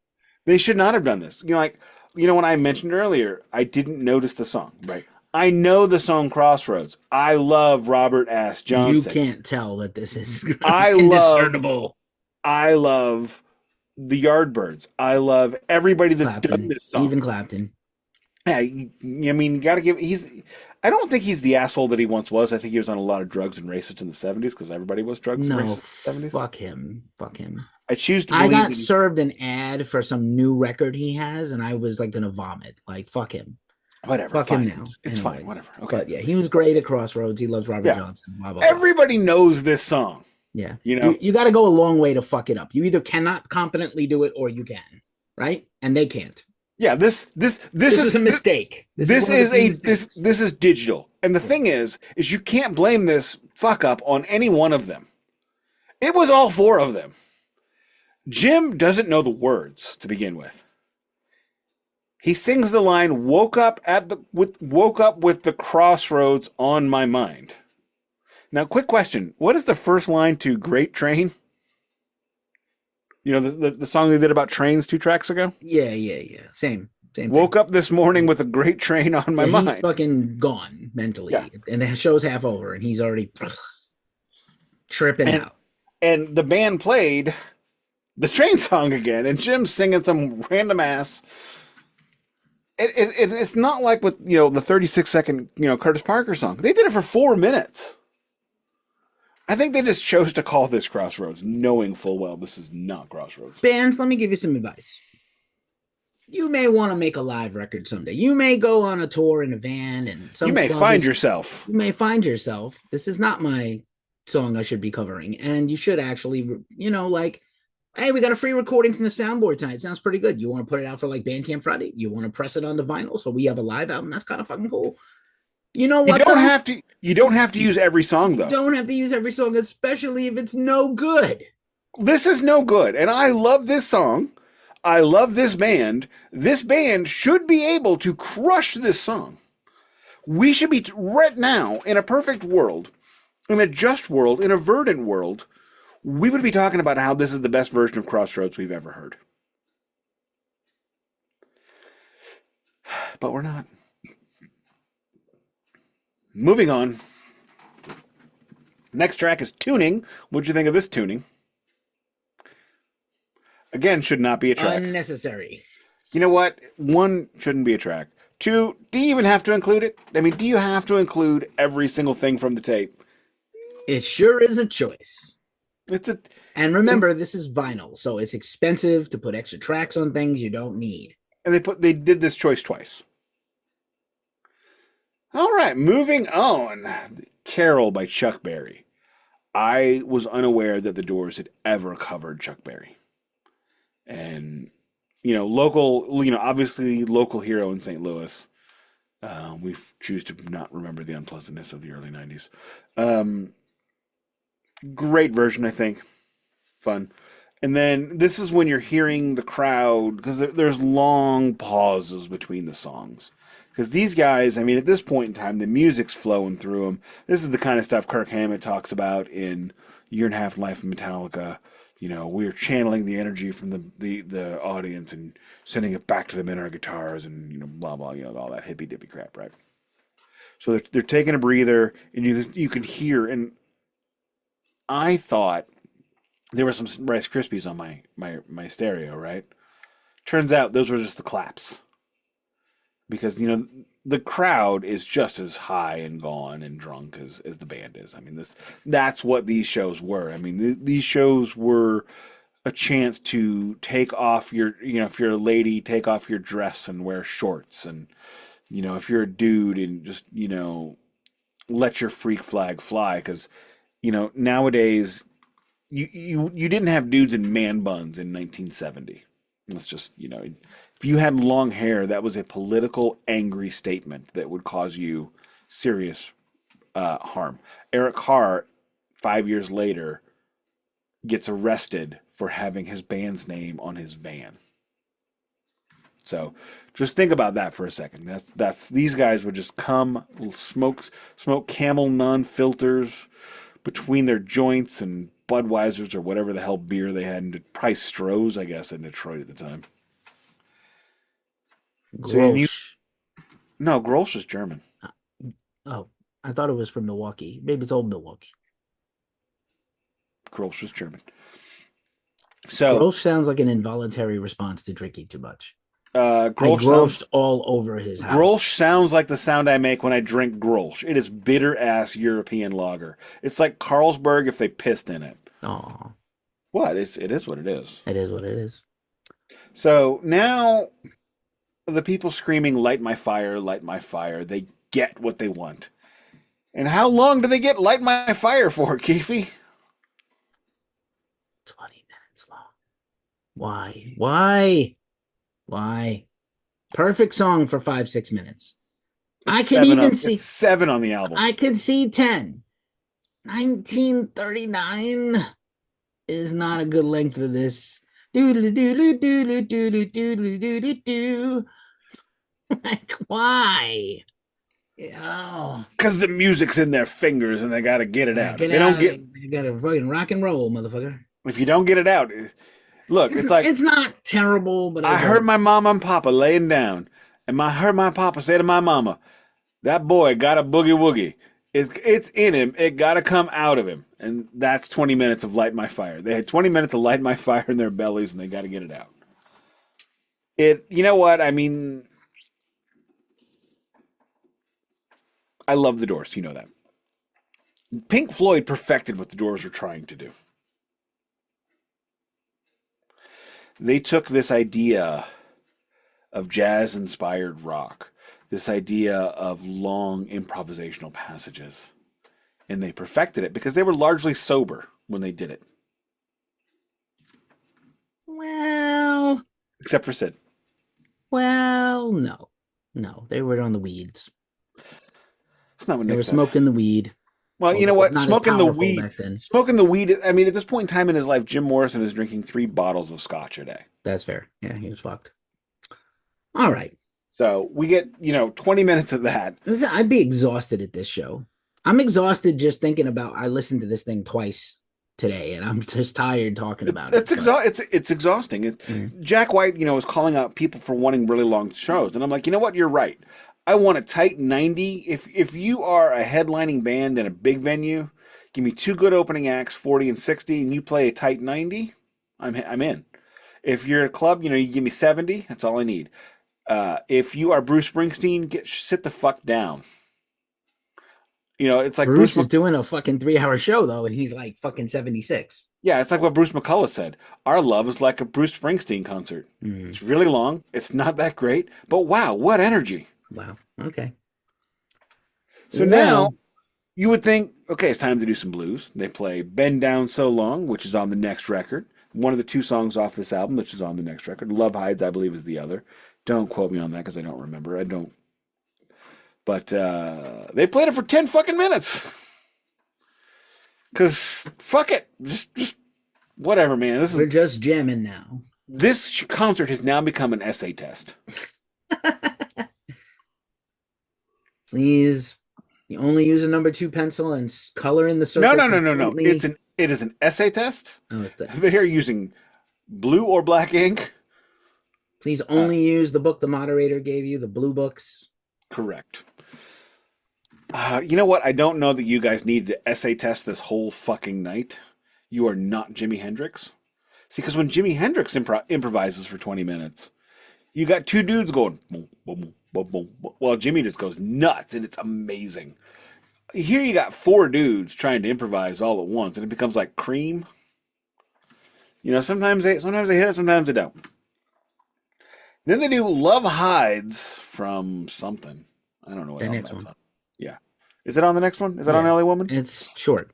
They should not have done this. When I mentioned earlier, I didn't notice the song. Right. I know the song Crossroads. I love Robert S. Johnson. You can't tell that this is indiscernible. I love the Yardbirds. I love everybody that's done this song. Even Clapton. Yeah, you got to give. I don't think he's the asshole that he once was. I think he was on a lot of drugs and racist in the 70s because everybody was drugs and racist in the 70s. Fuck him. I choose to. I got served an ad for some new record he has, and I was like gonna vomit. Like fuck him. Whatever. Fuck him now. It's fine. Whatever. Okay. But yeah, he was great at Crossroads. He loves Robert Johnson. Blah, blah, blah. Everybody knows this song. Yeah. You got to go a long way to fuck it up. You either cannot competently do it or you can, right? And they can't. Yeah, this is a mistake. This is digital. And the thing is you can't blame this fuck up on any one of them. It was all four of them. Jim doesn't know the words to begin with. He sings the line woke up with the crossroads on my mind. Now, quick question. What is the first line to Great Train? The song they did about trains 2 tracks ago? Yeah. Same Woke up this morning with a great train on my mind. He's fucking gone mentally. Yeah. And the show's half over and he's already tripping out. And the band played the train song again and Jim's singing some random ass it's not like with the 36-second Curtis Parker song. They did it for 4 minutes. I think they just chose to call this Crossroads, knowing full well this is not Crossroads. Bands, let me give you some advice. You may want to make a live record someday. You may go on a tour in a van, and you may find yourself. You may find yourself. This is not my song I should be covering, and you should actually, like, hey, we got a free recording from the soundboard tonight. It sounds pretty good. You want to put it out for like Bandcamp Friday? You want to press it on the vinyl so we have a live album? That's kind of fucking cool. You know what? You don't have to use every song though. You don't have to use every song, especially if it's no good. This is no good, and I love this song. I love this band. This band should be able to crush this song. We should be right now in a perfect world, in a just world, in a verdant world. We would be talking about how this is the best version of Crossroads we've ever heard. But we're not. Moving on. Next track is Tuning. What'd you think of this tuning? Again, should not be a track. Unnecessary. You know what? One, shouldn't be a track. Two, do you even have to include it? I mean, do you have to include every single thing from the tape? It sure is a choice. And remember, this is vinyl, so it's expensive to put extra tracks on things you don't need. And they did this choice twice. All right, moving on. Carol by Chuck Berry. I was unaware that the Doors had ever covered Chuck Berry. And, obviously local hero in St. Louis. We choose to not remember the unpleasantness of the early 90s. Great version, I think. Fun. And then this is when you're hearing the crowd, because there's long pauses between the songs. Because these guys, I mean, at this point in time, the music's flowing through them. This is the kind of stuff Kirk Hammett talks about in Year and a Half Life of Metallica. We're channeling the energy from the audience and sending it back to them in our guitars and, blah, blah, all that hippy-dippy crap, right? So they're taking a breather, and you can hear, and I thought there were some Rice Krispies on my stereo, right? Turns out those were just the claps. Because, the crowd is just as high and gone and drunk as the band is. I mean, that's what these shows were. I mean, these shows were a chance to take off if you're a lady, take off your dress and wear shorts. And, if you're a dude and just, let your freak flag fly. Because, nowadays, you didn't have dudes in man buns in 1970. It's just, if you had long hair, that was a political, angry statement that would cause you serious harm. Eric Carr, 5 years later, gets arrested for having his band's name on his van. So just think about that for a second. That's these guys would just come, smoke Camel Nun filters between their joints and Budweiser's or whatever the hell beer they had, and probably Stroh's, I guess, in Detroit at the time. Grolsch. No, Grolsch was German. Oh, I thought it was from Milwaukee. Maybe it's old Milwaukee. Grolsch was German. So Grolsch sounds like an involuntary response to drinking too much. Grolsch all over his house. Grolsch sounds like the sound I make when I drink Grolsch. It is bitter-ass European lager. It's like Carlsberg if they pissed in it. Oh. What? It is what it is. It is what it is. So now the people screaming, light my fire, they get what they want. And how long do they get light my fire for, Keefy? 20 minutes long. Why? Perfect song for 5-6 minutes. I could even see 7 on the album. I could see 10. 1939 is not a good length for this. Like, why? Because the music's in their fingers and they got to get it out. You got to fucking rock and roll, motherfucker. If you don't get it out, look, it's like it's not terrible, but I heard my mama and papa laying down, and I heard my papa say to my mama, "That boy got a boogie woogie. It's in him. It got to come out of him." And that's 20 minutes of Light My Fire. They had 20 minutes of Light My Fire in their bellies, and they got to get it out. You know what? I mean, I love the Doors. You know that. Pink Floyd perfected what the Doors were trying to do. They took this idea of jazz-inspired rock, this idea of long improvisational passages, and they perfected it because they were largely sober when they did it, Well, except for Sid. no, they were on the weeds. It's not what They Nick were said. smoking the weed. Well, you Although know it was what? not as powerful back then. Smoking the weed. I mean, at this point in time in his life, Jim Morrison is drinking 3 bottles of scotch a day. That's fair. Yeah, he was fucked. All right. So we get, 20 minutes of that. Listen, I'd be exhausted at this show. I'm exhausted just thinking about. I listened to this thing twice today, and I'm just tired talking about it. It's exhausting. Jack White, was calling out people for wanting really long shows, and I'm like, you know what? You're right. I want a tight 90. If you are a headlining band in a big venue, give me 2 good opening acts, 40 and 60, and you play a tight 90. I'm in. If you're a club, you give me 70. That's all I need. If you are Bruce Springsteen, sit the fuck down. It's like Bruce is doing a fucking 3-hour show though, and he's like fucking 76. Yeah, it's like what Bruce McCullough said. Our love is like a Bruce Springsteen concert. It's really long. It's not that great, but wow, what energy! Wow. Okay. So now you would think, okay, it's time to do some blues. They play "Bend Down So Long," which is on the next record. One of the 2 songs off this album, which is on the next record. "Love Hides," I believe, is the other. Don't quote me on that because I don't remember. I don't. But they played it for 10 fucking minutes. Because fuck it. Just whatever, man. We're just jamming now. This concert has now become an essay test. Please, you only use a number 2 pencil and color in the circle. No. It is an essay test. Oh, it's that. They are using blue or black ink. Please only use the book the moderator gave you, the blue books. Correct. You know what? I don't know that you guys need to essay test this whole fucking night. You are not Jimi Hendrix. See, because when Jimi Hendrix improvises for 20 minutes, you got 2 dudes going, boom, boom, boom, boom, boom, while Jimmy just goes nuts, and it's amazing. Here you got 4 dudes trying to improvise all at once, and it becomes like Cream. Sometimes they hit it, sometimes they don't. Then they do "Love Hides" from something. I don't know what else that's on. Yeah. Is it on the next one? Is that on LA Woman? It's short.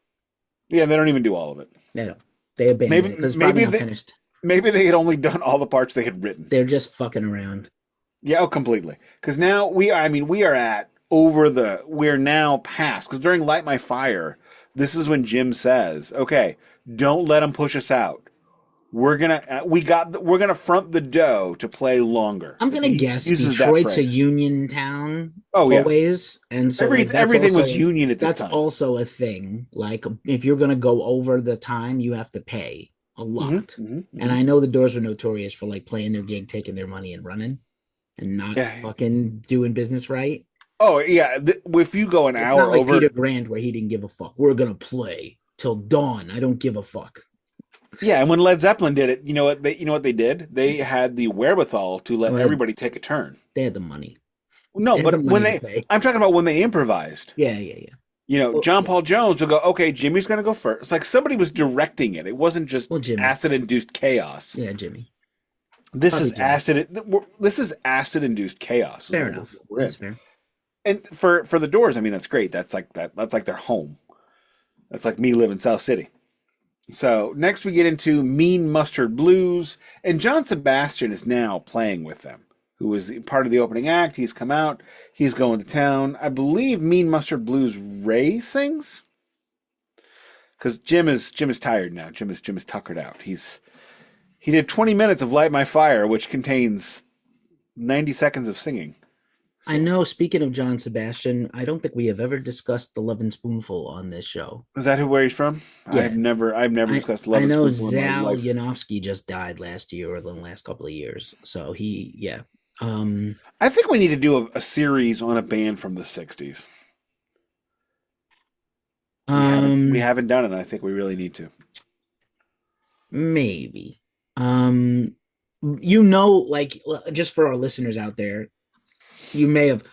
Yeah, they don't even do all of it. They don't. They abandoned it because maybe they finished. Maybe they had only done all the parts they had written. They're just fucking around. Yeah, completely. Because now we're now past. Because during "Light My Fire," this is when Jim says, "Okay, don't let them push us out. We're gonna front the dough to play longer." I'm gonna guess Detroit's a union town. Always, and so everything was union at this time. That's also a thing. Like if you're gonna go over the time, you have to pay a lot. And I know the Doors were notorious for like playing their gig, taking their money, and running, and not fucking doing business right. Oh yeah, if you go an hour not like over Peter Grant where he didn't give a fuck. We're gonna play till dawn. I don't give a fuck. Yeah, and when Led Zeppelin did it, you know what they did? They had the wherewithal to let everybody take a turn. They had the money. No, but I'm talking about when they improvised. Yeah. John Paul Jones would go, "Okay, Jimmy's going to go first." It's like somebody was directing it. It wasn't just acid-induced chaos. Yeah, Jimmy. This is acid-induced chaos. Fair enough. That's fair. And for the Doors, I mean, that's great. That's like their home. That's like me living in South City. So next we get into "Mean Mustard Blues," and John Sebastian is now playing with them, who was part of the opening act. He's come out. He's going to town. I believe "Mean Mustard Blues" Ray sings, because Jim is tired now. Jim is tuckered out. He did 20 minutes of "Light My Fire," which contains 90 seconds of singing. I know, speaking of John Sebastian, I don't think we have ever discussed the Lovin' Spoonful on this show. Is that where he's from? Yeah. I've never discussed Lovin' Spoonful. I know Zal Yanofsky just died last year or the last couple of years. So I think we need to do a series on a band from the 60s. We haven't done it. I think we really need to. Maybe. Like just for our listeners out there, you may have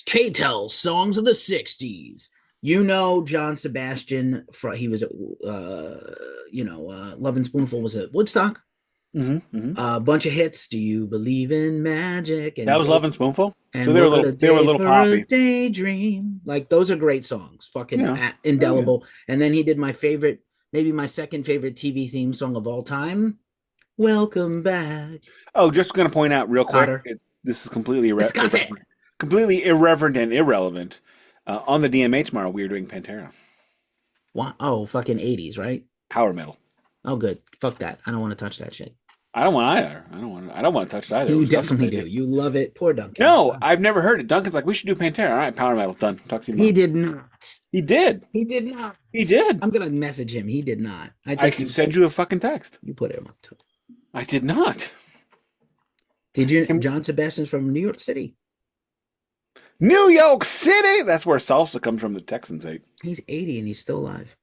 K-Tel songs of the 60s. You know, John Sebastian, he was at, Love and Spoonful was at Woodstock. Mm-hmm. A bunch of hits. Do you believe in magic? That And was Love and Spoonful. So and what a they were a day little for a poppy. daydream. Like those are great songs. Fucking Yeah. Oh yeah. indelible. And then he did my favorite, maybe my second favorite TV theme song of all time. Welcome back, Oh, just going to point out real quick. Cotter. This is completely Visconti. irreverent and irrelevant. On the DMA tomorrow, we are doing Pantera, What? Oh, fucking 80s, right? power metal. Oh, good. Fuck that. I don't want to touch that shit. I don't want either. I don't want to touch it either. It You was Duncan's definitely do. idea. You love it. Poor Duncan. No, I've never heard it. Duncan's like, we should do Pantera. All right, power metal, done. Talk to you. He Tomorrow. did not. He did. He did not. He did. I'm gonna message him. He did not. I can send you a fucking text. You put him up to it. I did not. Did you? John Sebastian's from New York City. New York City. That's where salsa comes from. The Texans ate. He's 80 and he's still alive.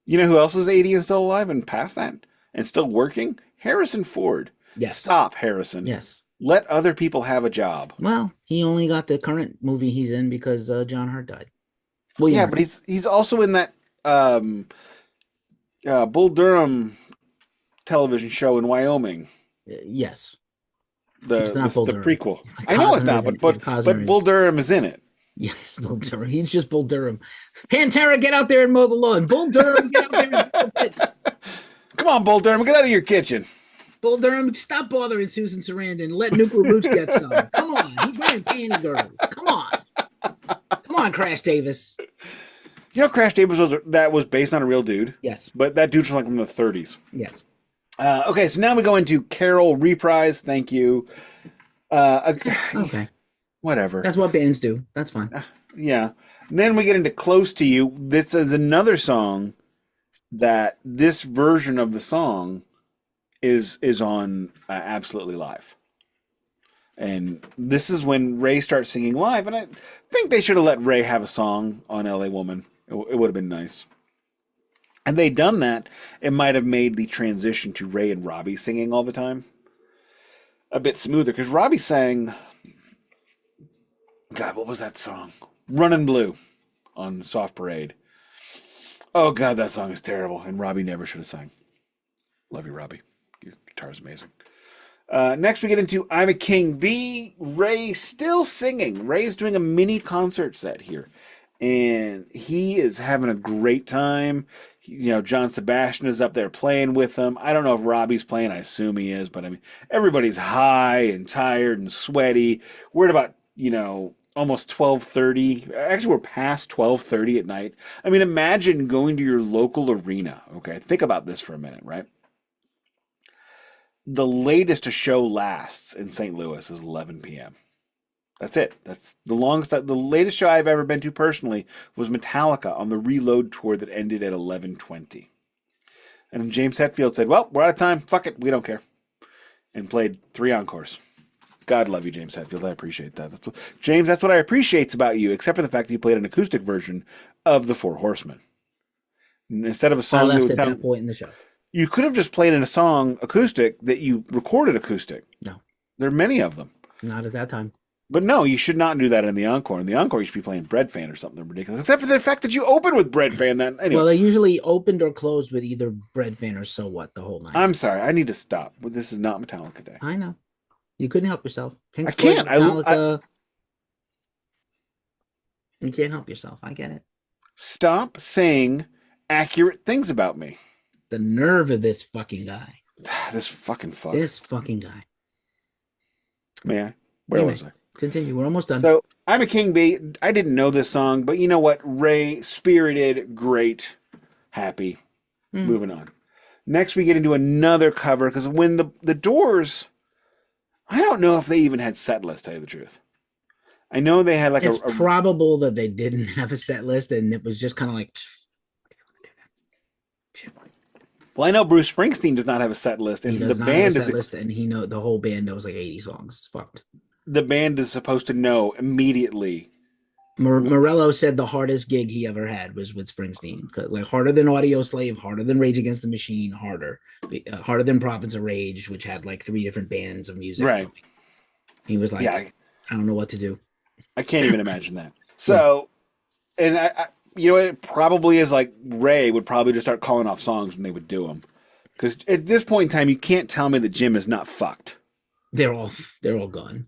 You know who else is 80 and still alive and past that and still working? Harrison Ford. Yes. Stop, Harrison. Yes. Let other people have a job. Well, he only got the current movie he's in because John Hurt died. Well, yeah, but he's also in that Bull Durham television show in Wyoming. Yes. The prequel. Like I know it's not, but Bull Durham is in it. Yes, Bull Durham. He's just Bull Durham. Pantera, get out there and mow the lawn. Bull Durham, get out there and Come on, Bull Durham, get out of your kitchen. Bull Durham, stop bothering Susan Sarandon. Let Nuclear Boots get some. Come on, he's wearing panty girls. Come on, Crash Davis. You know, Crash Davis was based on a real dude. Yes, but that dude's from the 30s. Yes. Okay, so now we go into Carol Reprise. Thank you. Okay. Whatever. That's what bands do. That's fine. Yeah. And then we get into Close to You. This is another song that this version of the song is on Absolutely Live. And this is when Ray starts singing live. And I think they should have let Ray have a song on LA Woman. It would have been nice. And they'd done that, it might have made the transition to Ray and Robbie singing all the time a bit smoother. Because Robbie sang, God, what was that song? Runnin' Blue on Soft Parade. Oh, God, that song is terrible. And Robbie never should have sang. Love you, Robbie. Your guitar's amazing. Next, we get into I'm a King B. Ray still singing. Ray's doing a mini concert set here. And he is having a great time. You know, John Sebastian is up there playing with them. I don't know if Robbie's playing. I assume he is. But, I mean, everybody's high and tired and sweaty. We're at about, almost 12:30. Actually, we're past 12:30 at night. I mean, imagine going to your local arena. Okay, think about this for a minute, right? The latest a show lasts in St. Louis is 11 p.m. That's it. That's the longest. The latest show I've ever been to personally was Metallica on the Reload tour that ended at 11:20. And James Hetfield said, "Well, we're out of time. Fuck it, we don't care," and played 3 encores. God love you, James Hetfield. I appreciate that. James, that's what I appreciate about you, except for the fact that you played an acoustic version of the Four Horsemen instead of a song. I left at that point in the show. You could have just played in a song acoustic that you recorded acoustic. No. There are many of them. Not at that time. But no, you should not do that in the encore. In the encore, you should be playing Bread Fan or something ridiculous. Except for the fact that you opened with Bread Fan. Then anyway. Well, they usually opened or closed with either Bread Fan or So What the whole night. I'm sorry. I need to stop. This is not Metallica Day. I know. You couldn't help yourself. Pink Floyd, can't. Metallica. You can't help yourself. I get it. Stop saying accurate things about me. The nerve of this fucking guy. This fucking fuck. This fucking guy. May I? Where was I? Continue. We're almost done. So, I'm a King B. I didn't know this song, but you know what? Ray, spirited, great, happy. Moving on. Next, we get into another cover, because when the Doors, I don't know if they even had set lists, to tell you the truth. I know they had it's probable that they didn't have a set list, and it was just kind of like... Well, I know Bruce Springsteen does not have a set list, and the band is list, and the whole band knows like 80 songs. It's fucked. The band is supposed to know immediately. Morello said the hardest gig he ever had was with Springsteen, like harder than Audio Slave, harder than Rage Against the Machine, harder than Prophets of Rage, which had like 3 different bands of music. Right. He was like, I don't know what to do. I can't even imagine that. Yeah. So, and it probably is like Ray would probably just start calling off songs and they would do them. Because at this point in time, you can't tell me that Jim is not fucked. They're all they're all gone.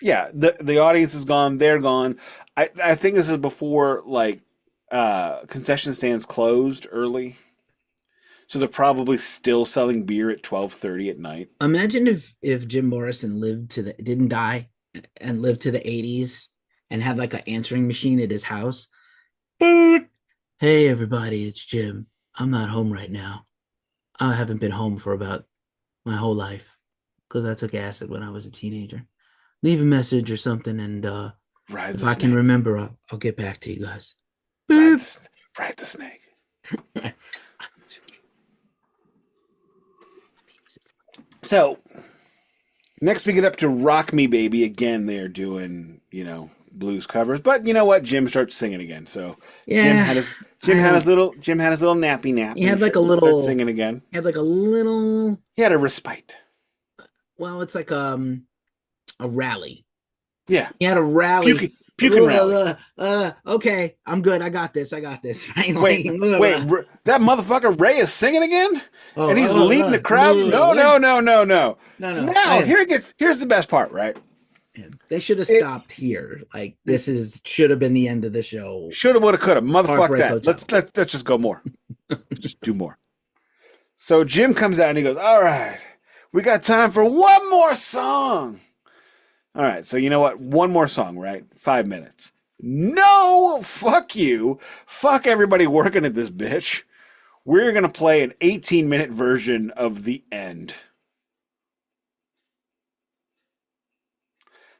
Yeah, the audience is gone. They're gone. I think this is before like concession stands closed early, so they're probably still selling beer at 12:30 at night. Imagine if Jim Morrison lived to the didn't die and lived to the 80s and had like an answering machine at his house. Hey everybody, it's Jim. I'm not home right now. I haven't been home for about my whole life because I took acid when I was a teenager. Leave a message or something, and Ride if the I can snake. remember, I'll get back to you guys. Ride Boop. the, ride the snake. So next we get up to "Rock Me Baby." Again, they're doing blues covers, but you know what? Jim starts singing again. So Jim Yeah, had his I don't. Jim had his little nappy nap, He and had like a he started little. singing again. He had like a little. He had a respite. Well, it's like a rally. Yeah, He had a rally. puking rally. Okay, I'm good. I got this. Right? Wait, that motherfucker Ray is singing again, and he's leading the crowd. No, no, no, no, no. So no. now here's the best part, right? They should have stopped here. Like this should have been the end of the show. Shoulda, woulda, coulda. Motherfuck Heartbreak that. Hotel. Let's just go more. Just do more. So Jim comes out and he goes, "All right, we got time for one more song." All right, so you know what? One more song, right? 5 minutes. No, fuck you. Fuck everybody working at this bitch. We're going to play an 18-minute version of The End.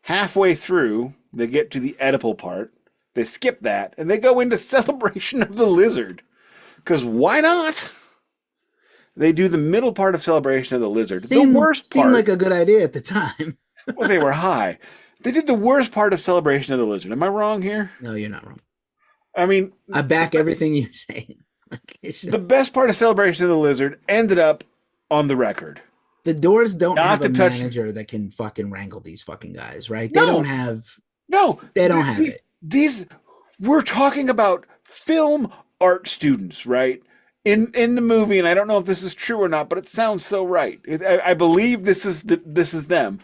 Halfway through, they get to the Oedipal part. They skip that, and they go into Celebration of the Lizard. Because why not? They do the middle part of Celebration of the Lizard. The worst part. Seemed like a good idea at the time. Well, they were high. They did the worst part of Celebration of the Lizard. Am I wrong here? No, you're not wrong. I mean, I back everything you're saying. the best part of Celebration of the Lizard ended up on the record. The Doors don't Not have to a touch- manager that can fucking wrangle these fucking guys, right? No. They don't have. No, They don't have it. We're talking about film art students, right? In the movie, and I don't know if this is true or not, but it sounds so right. I believe this is them.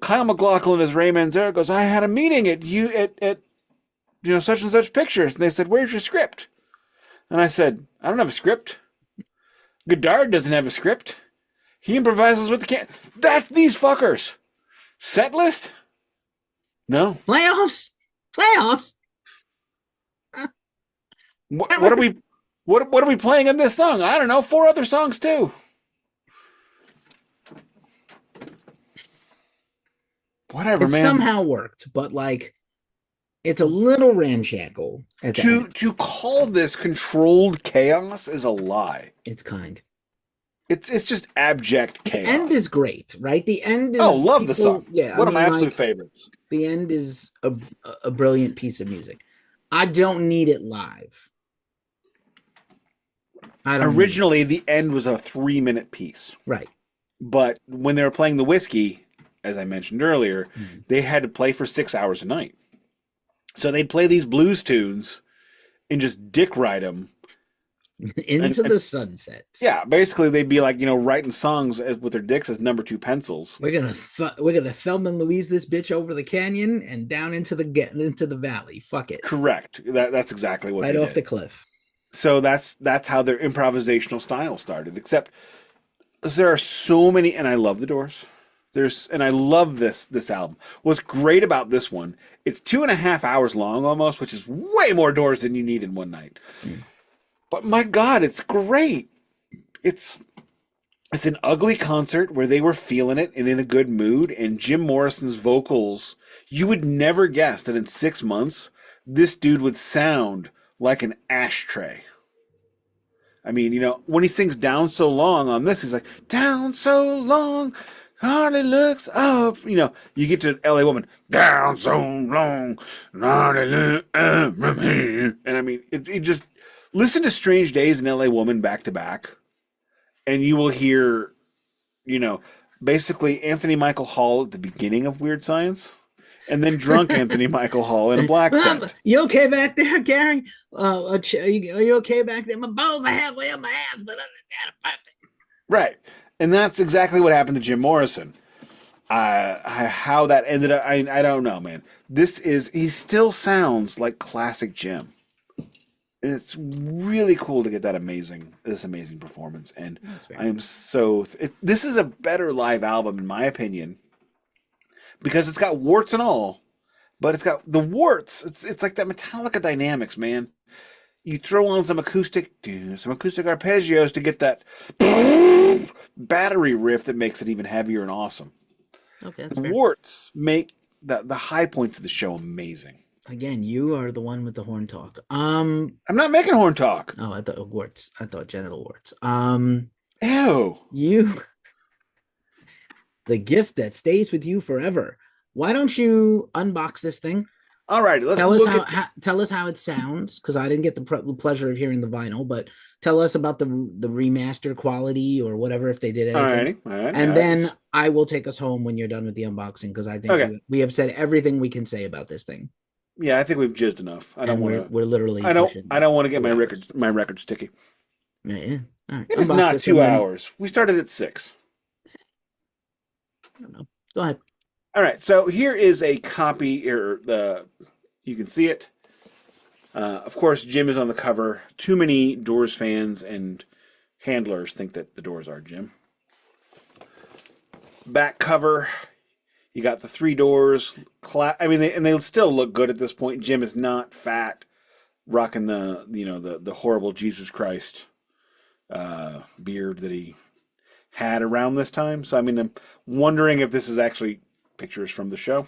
Kyle MacLachlan as Ray Manzarek goes, "I had a meeting at such and such pictures," and they said, "Where's your script?" And I said, "I don't have a script. Godard doesn't have a script. He improvises with the can." That's these fuckers. Set list? No. Playoffs. What are we? What are we playing in this song? I don't know. 4 other songs too. Whatever, It man. somehow worked, but like, it's a little ramshackle. To call this controlled chaos is a lie. It's kind. It's just abject chaos. The end is great, right? The end is. Love the song. Yeah, One of my absolute favorites. The end is a brilliant piece of music. I don't need it live. Originally, the end was a 3-minute piece. Right. But when they were playing the whiskey, as I mentioned earlier, they had to play for 6 hours a night. So they'd play these blues tunes and just dick ride them into the sunset. Yeah, basically they'd be like, writing songs with their dicks as number 2 pencils. We're gonna Thelma and Louise this bitch over the canyon and down into the valley. Fuck it. Correct. That's exactly what right they off did. the cliff. So that's how their improvisational style started. Except there are so many, and I love the Doors. And I love this album. What's great about this one, it's 2.5 hours long almost, which is way more Doors than you need in one night. But my God, it's great. It's an ugly concert where they were feeling it and in a good mood. And Jim Morrison's vocals, you would never guess that in 6 months, this dude would sound like an ashtray. I mean, when he sings "Down So Long" on this, he's like, "Down so long, hardly looks up." You get to "L.A. Woman," "Down so long, hardly looks up from here." And I mean, it just, listen to "Strange Days" and "L.A. Woman" back to back, and you will hear, basically Anthony Michael Hall at the beginning of Weird Science, and then drunk Anthony Michael Hall in a black set. You okay back there, Gary? Are you okay back there? My balls are halfway up my ass, but other than that, I'm perfect. Right. And that's exactly what happened to Jim Morrison. How that ended up, I don't know, man. He still sounds like classic Jim. It's really cool to get this amazing performance. And I am this is a better live album, in my opinion, because it's got warts and all, but it's got the warts. It's like that Metallica dynamics, man. You throw on some acoustic arpeggios to get that battery riff that makes it even heavier and awesome. Okay, that's The fair. warts make the high points of the show amazing. Again, you are the one with the horn talk. I'm not making horn talk. Oh, I thought warts. I thought genital warts. Ew. The gift that stays with you forever. Why don't you unbox this thing? All right, let's tell us how it sounds, because I didn't get the pleasure of hearing the vinyl, but tell us about the remaster quality or whatever, if they did anything. All right. And then I will take us home when you're done with the unboxing, because I think we have said everything we can say about this thing. Yeah, I think we've jizzed enough. We're literally. I don't want to get my record sticky. Yeah. All right. It's not 2 hours. We started at 6. I don't know. Go ahead. All right, so here is a copy. You can see it. Of course, Jim is on the cover. Too many Doors fans and handlers think that the Doors are Jim. Back cover. You got the 3 Doors. They still look good at this point. Jim is not fat, rocking the horrible Jesus Christ beard that he had around this time. So I'm wondering if this is actually pictures from the show.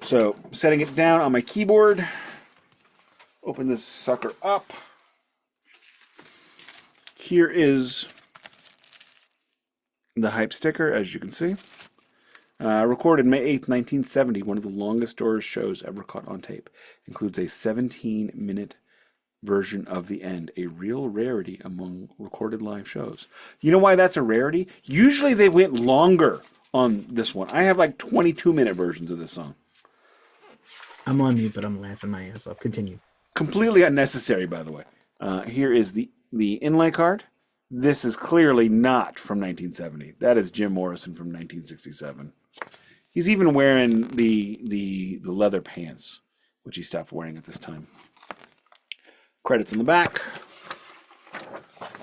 So setting it down on my keyboard. Open this sucker up. Here is the hype sticker, as you can see. Recorded May 8th, 1970, one of the longest Doors shows ever caught on tape. Includes a 17-minute version of the end, a real rarity among recorded live shows. You know why that's a rarity? Usually they went longer on this one. I have like 22-minute versions of this song. I'm on mute, but I'm laughing my ass off. Continue. Completely unnecessary, by the way. Here is the inlay card. This is clearly not from 1970. That is Jim Morrison from 1967. He's even wearing the leather pants, which he stopped wearing at this time. Credits in the back.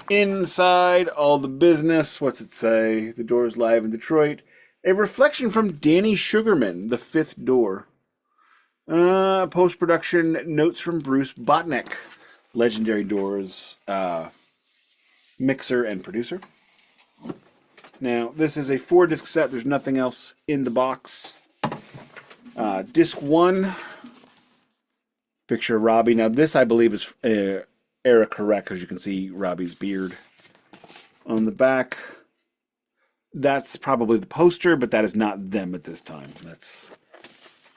Inside, all the business. What's it say? The Doors live in Detroit. A reflection from Danny Sugarman, the 5th Door. Post-production notes from Bruce Botnick, legendary Doors mixer and producer. Now, this is a 4-disc set. There's nothing else in the box. Disc 1, picture of Robbie. Now, this, I believe, is era correct, as you can see Robbie's beard on the back. That's probably the poster, but that is not them at this time. That's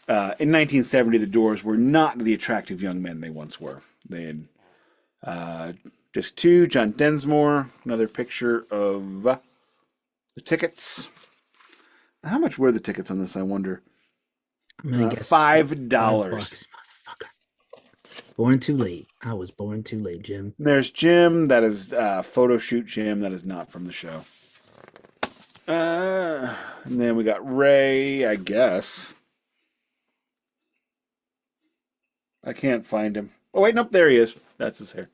in 1970, the Doors were not the attractive young men they once were. They had disc 2, John Densmore, another picture of the tickets. How much were the tickets on this, I wonder? I'm gonna guess $5. $5, motherfucker. Born too late. I was born too late, Jim. There's Jim. That is photo shoot Jim. That is not from the show. And then we got Ray, I guess. I can't find him. Oh, wait, nope, there he is. That's his hair.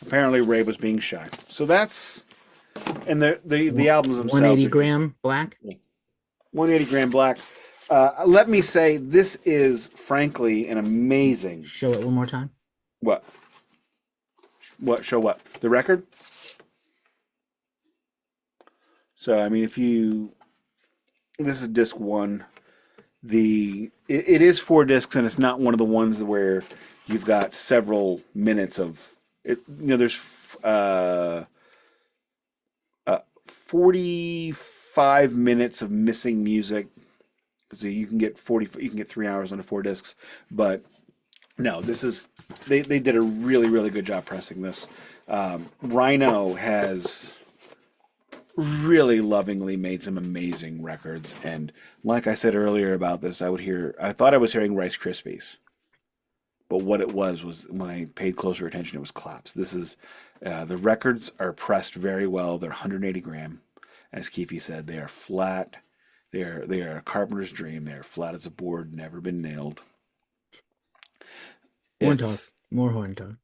Apparently Ray was being shy. So that's... And the albums themselves... 180 gram black? 180 gram black. Let me say, this is, frankly, an amazing... Show it one more time. What? What? Show what? The record? So, I mean, if you... This is disc 1. It is 4 discs, and it's not one of the ones where you've got several minutes of... there's 45 minutes of missing music. So you can get 3 hours onto 4 discs, but no, this is they did a really, really good job pressing this. Rhino has really lovingly made some amazing records. And like I said earlier about this, I thought I was hearing Rice Krispies, but what it was when I paid closer attention, it was claps. The records are pressed very well. They're 180 gram, as Keefy said. They are flat. They are a carpenter's dream. They are flat as a board, never been nailed. Horn talk. It's More horn talk.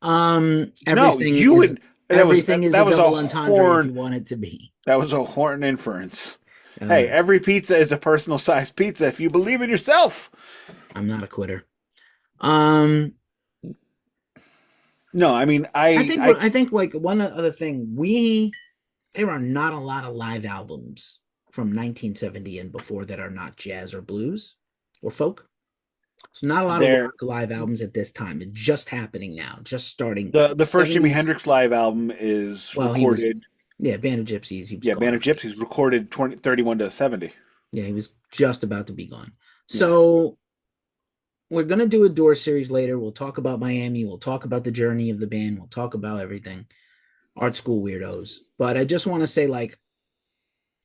no, Everything you is would. everything is That a was a double entendre if horn. you want it to be. That was a horn inference. Uh, Hey, every pizza is a personal sized pizza if you believe in yourself. I'm not a quitter. Um, No, I mean I think like one other thing, there are not a lot of live albums from 1970 and before that are not jazz or blues or folk. So not a lot of there rock live albums at this time. It's just happening now, just starting the first Jimi 70s. Hendrix live album is Well, he was recorded. yeah, Band of Gypsies, he was Yeah, gone Band of already. Gypsies recorded 31 to 70. Yeah, he was just about to be gone. Yeah. So we're gonna do a Doors series later. We'll talk about Miami. We'll talk about the journey of the band. We'll talk about everything. Art school weirdos. But I just want to say, like,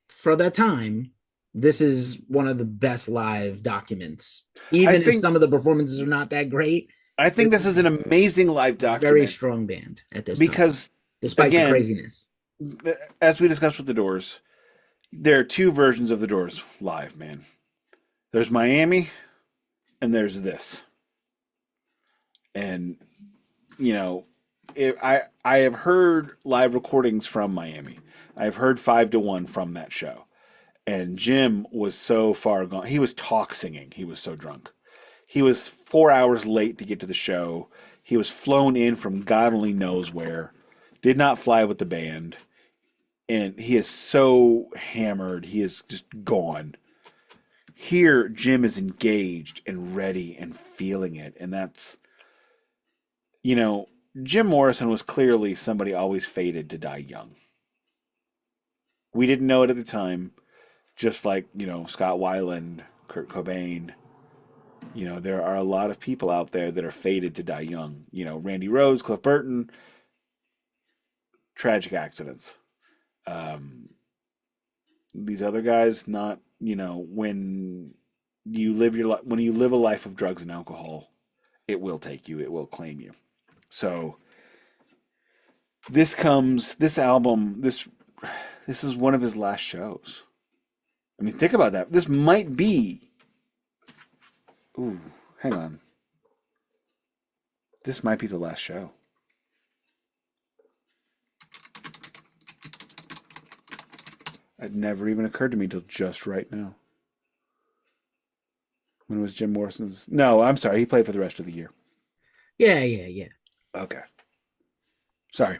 for that time, this is one of the best live documents. I Even if think some of the performances are not that great, I think this this is is an amazing live a very document strong band at this time, because despite the again, craziness. as we discussed with the Doors, there are two versions of the Doors live, man. There's Miami and there's this. And you know, I have heard live recordings from Miami. I've heard 5 to 1 from that show. And Jim was so far gone. He was talk singing. He was so drunk. He was 4 hours late to get to the show. He was flown in from God only knows where. Did not fly with the band. And he is so hammered. He is just gone. Here, Jim is engaged and ready and feeling it. And that's, you know, Jim Morrison was clearly somebody always fated to die young. We didn't know it at the time, just like, Scott Weiland, Kurt Cobain. There are a lot of people out there that are fated to die young. Randy Rhoads, Cliff Burton, tragic accidents. Um, these other guys, not, when you live a life of drugs and alcohol, it will take you, it will claim you. So this album, this is one of his last shows. I mean, think about that. This might be. Ooh, hang on. This might be the last show. It never even occurred to me until just right now. When was Jim Morrison's? No, I'm sorry. He played for the rest of the year. Yeah. Okay. Sorry.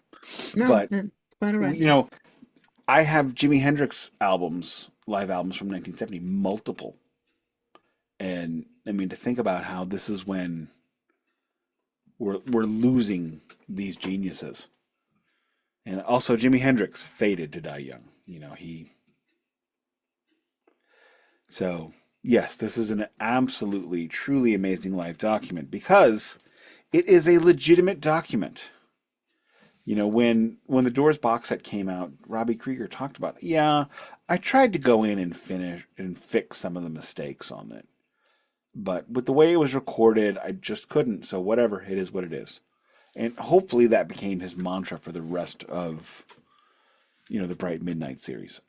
No, But, that's quite all right. I have Jimi Hendrix albums, live albums from 1970, multiple. And I mean, to think about how this is when we're losing these geniuses. And also, Jimi Hendrix fated to die young. So, yes, this is an absolutely, truly amazing live document because it is a legitimate document. When the Doors box set came out, Robbie Krieger talked about it. Yeah, I tried to go in and finish and fix some of the mistakes on it. But with the way it was recorded, I just couldn't. So whatever, it is what it is. And hopefully that became his mantra for the rest of, the Bright Midnight series.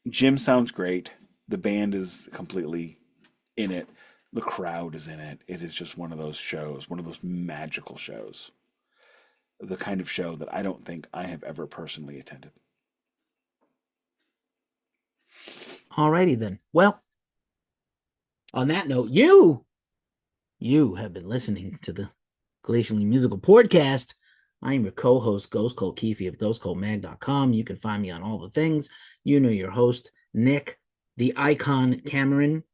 Jim sounds great. The band is completely in it. The crowd is in it. It is just one of those shows, one of those magical shows. The kind of show that I don't think I have ever personally attended. Alrighty then. Well, on that note, you have been listening to the Glacially Musical Podcast. I am your co-host, Ghost Cold Keefy of ghostcoldmag.com. You can find me on all the things. You know your host, Nick, the icon Cameron.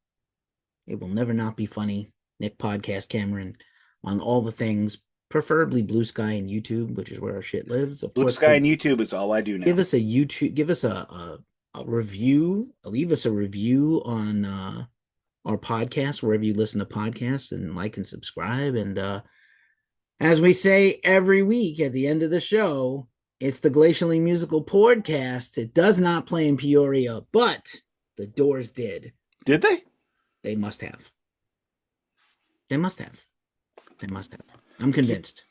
It will never not be funny. Nick Podcast Cameron on all the things, preferably Blue Sky and YouTube, which is where our shit lives. Of Blue course, Sky and YouTube is all I do now. give us a review. Leave us a review on our podcast, wherever you listen to podcasts, and like and subscribe. And as we say every week at the end of the show, It's the Glacially Musical Podcast. It does not play in Peoria, but the Doors did. Did they? They must have. They must have. They must have. I'm convinced.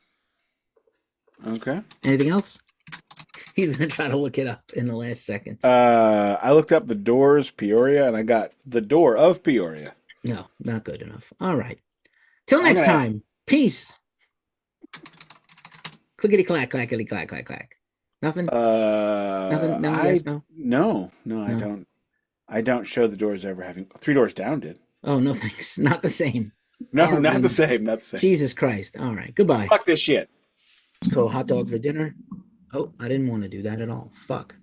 Okay. Anything else? He's going to try to look it up in the last seconds. I looked up the Doors Peoria, and I got the door of Peoria. No, not good enough. All right. Till next time. Peace. Clickety clack, clackety clack, clack, clack. Nothing? Nothing? No, yes, no? No, I don't. I don't show the Doors ever having... Three Doors Down did. Oh, no, thanks. Not the same. No, not the same. Not the same. Jesus Christ. All right. Goodbye. Fuck this shit. Let's go hot dog for dinner. Oh, I didn't want to do that at all. Fuck.